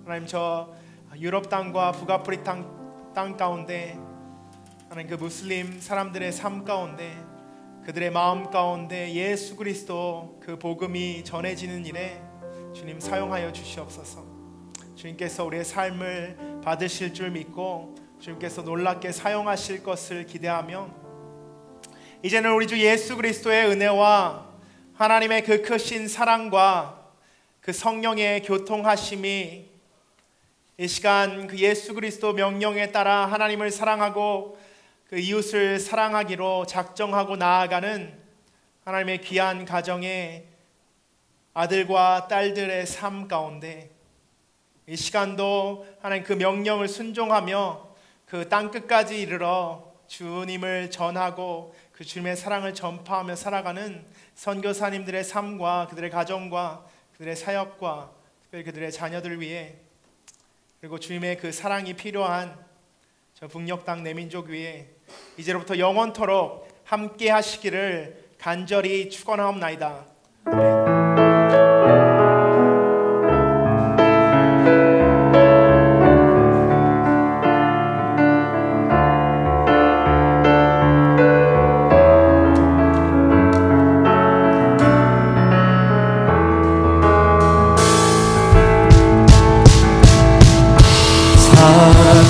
하나님 저 유럽 땅과 북아프리카 땅 가운데 하나님 그 무슬림 사람들의 삶 가운데 그들의 마음 가운데 예수 그리스도 그 복음이 전해지는 일에 주님 사용하여 주시옵소서. 주님께서 우리의 삶을 받으실 줄 믿고 주님께서 놀랍게 사용하실 것을 기대하며 이제는 우리 주 예수 그리스도의 은혜와 하나님의 그 크신 사랑과 그 성령의 교통하심이 이 시간 그 예수 그리스도 명령에 따라 하나님을 사랑하고 그 이웃을 사랑하기로 작정하고 나아가는 하나님의 귀한 가정의 아들과 딸들의 삶 가운데 이 시간도 하나님 그 명령을 순종하며 그 땅끝까지 이르러 주님을 전하고 그 주님의 사랑을 전파하며 살아가는 선교사님들의 삶과 그들의 가정과 그들의 사역과 특별히 그들의 자녀들 위해 그리고 주님의 그 사랑이 필요한 저 북녘 땅 내민족 위에 이제로부터 영원토록 함께 하시기를 간절히 축원하옵나이다. 아멘.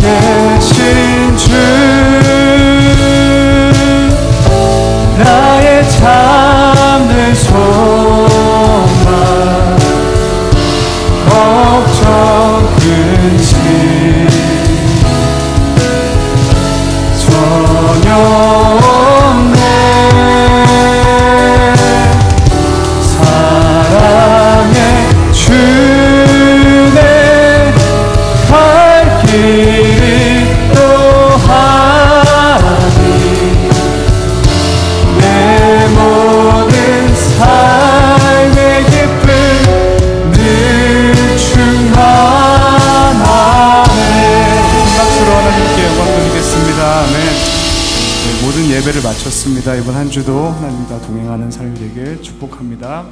살아계신 주 나의 참된 소망 걱정 근심 전혀 없네. 사랑의 주내 길이 또 기도하겠습니다. 이번 한 주도 하나님과 동행하는 삶이 되길 축복합니다.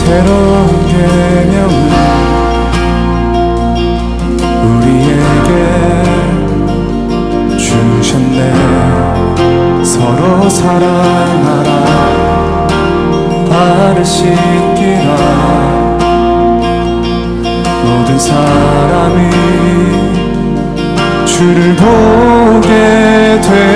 새로운 계명을 우리에게 주셨네. 서로 사랑하라, 발을 씻기라. 모든 사람이 주를 보게 되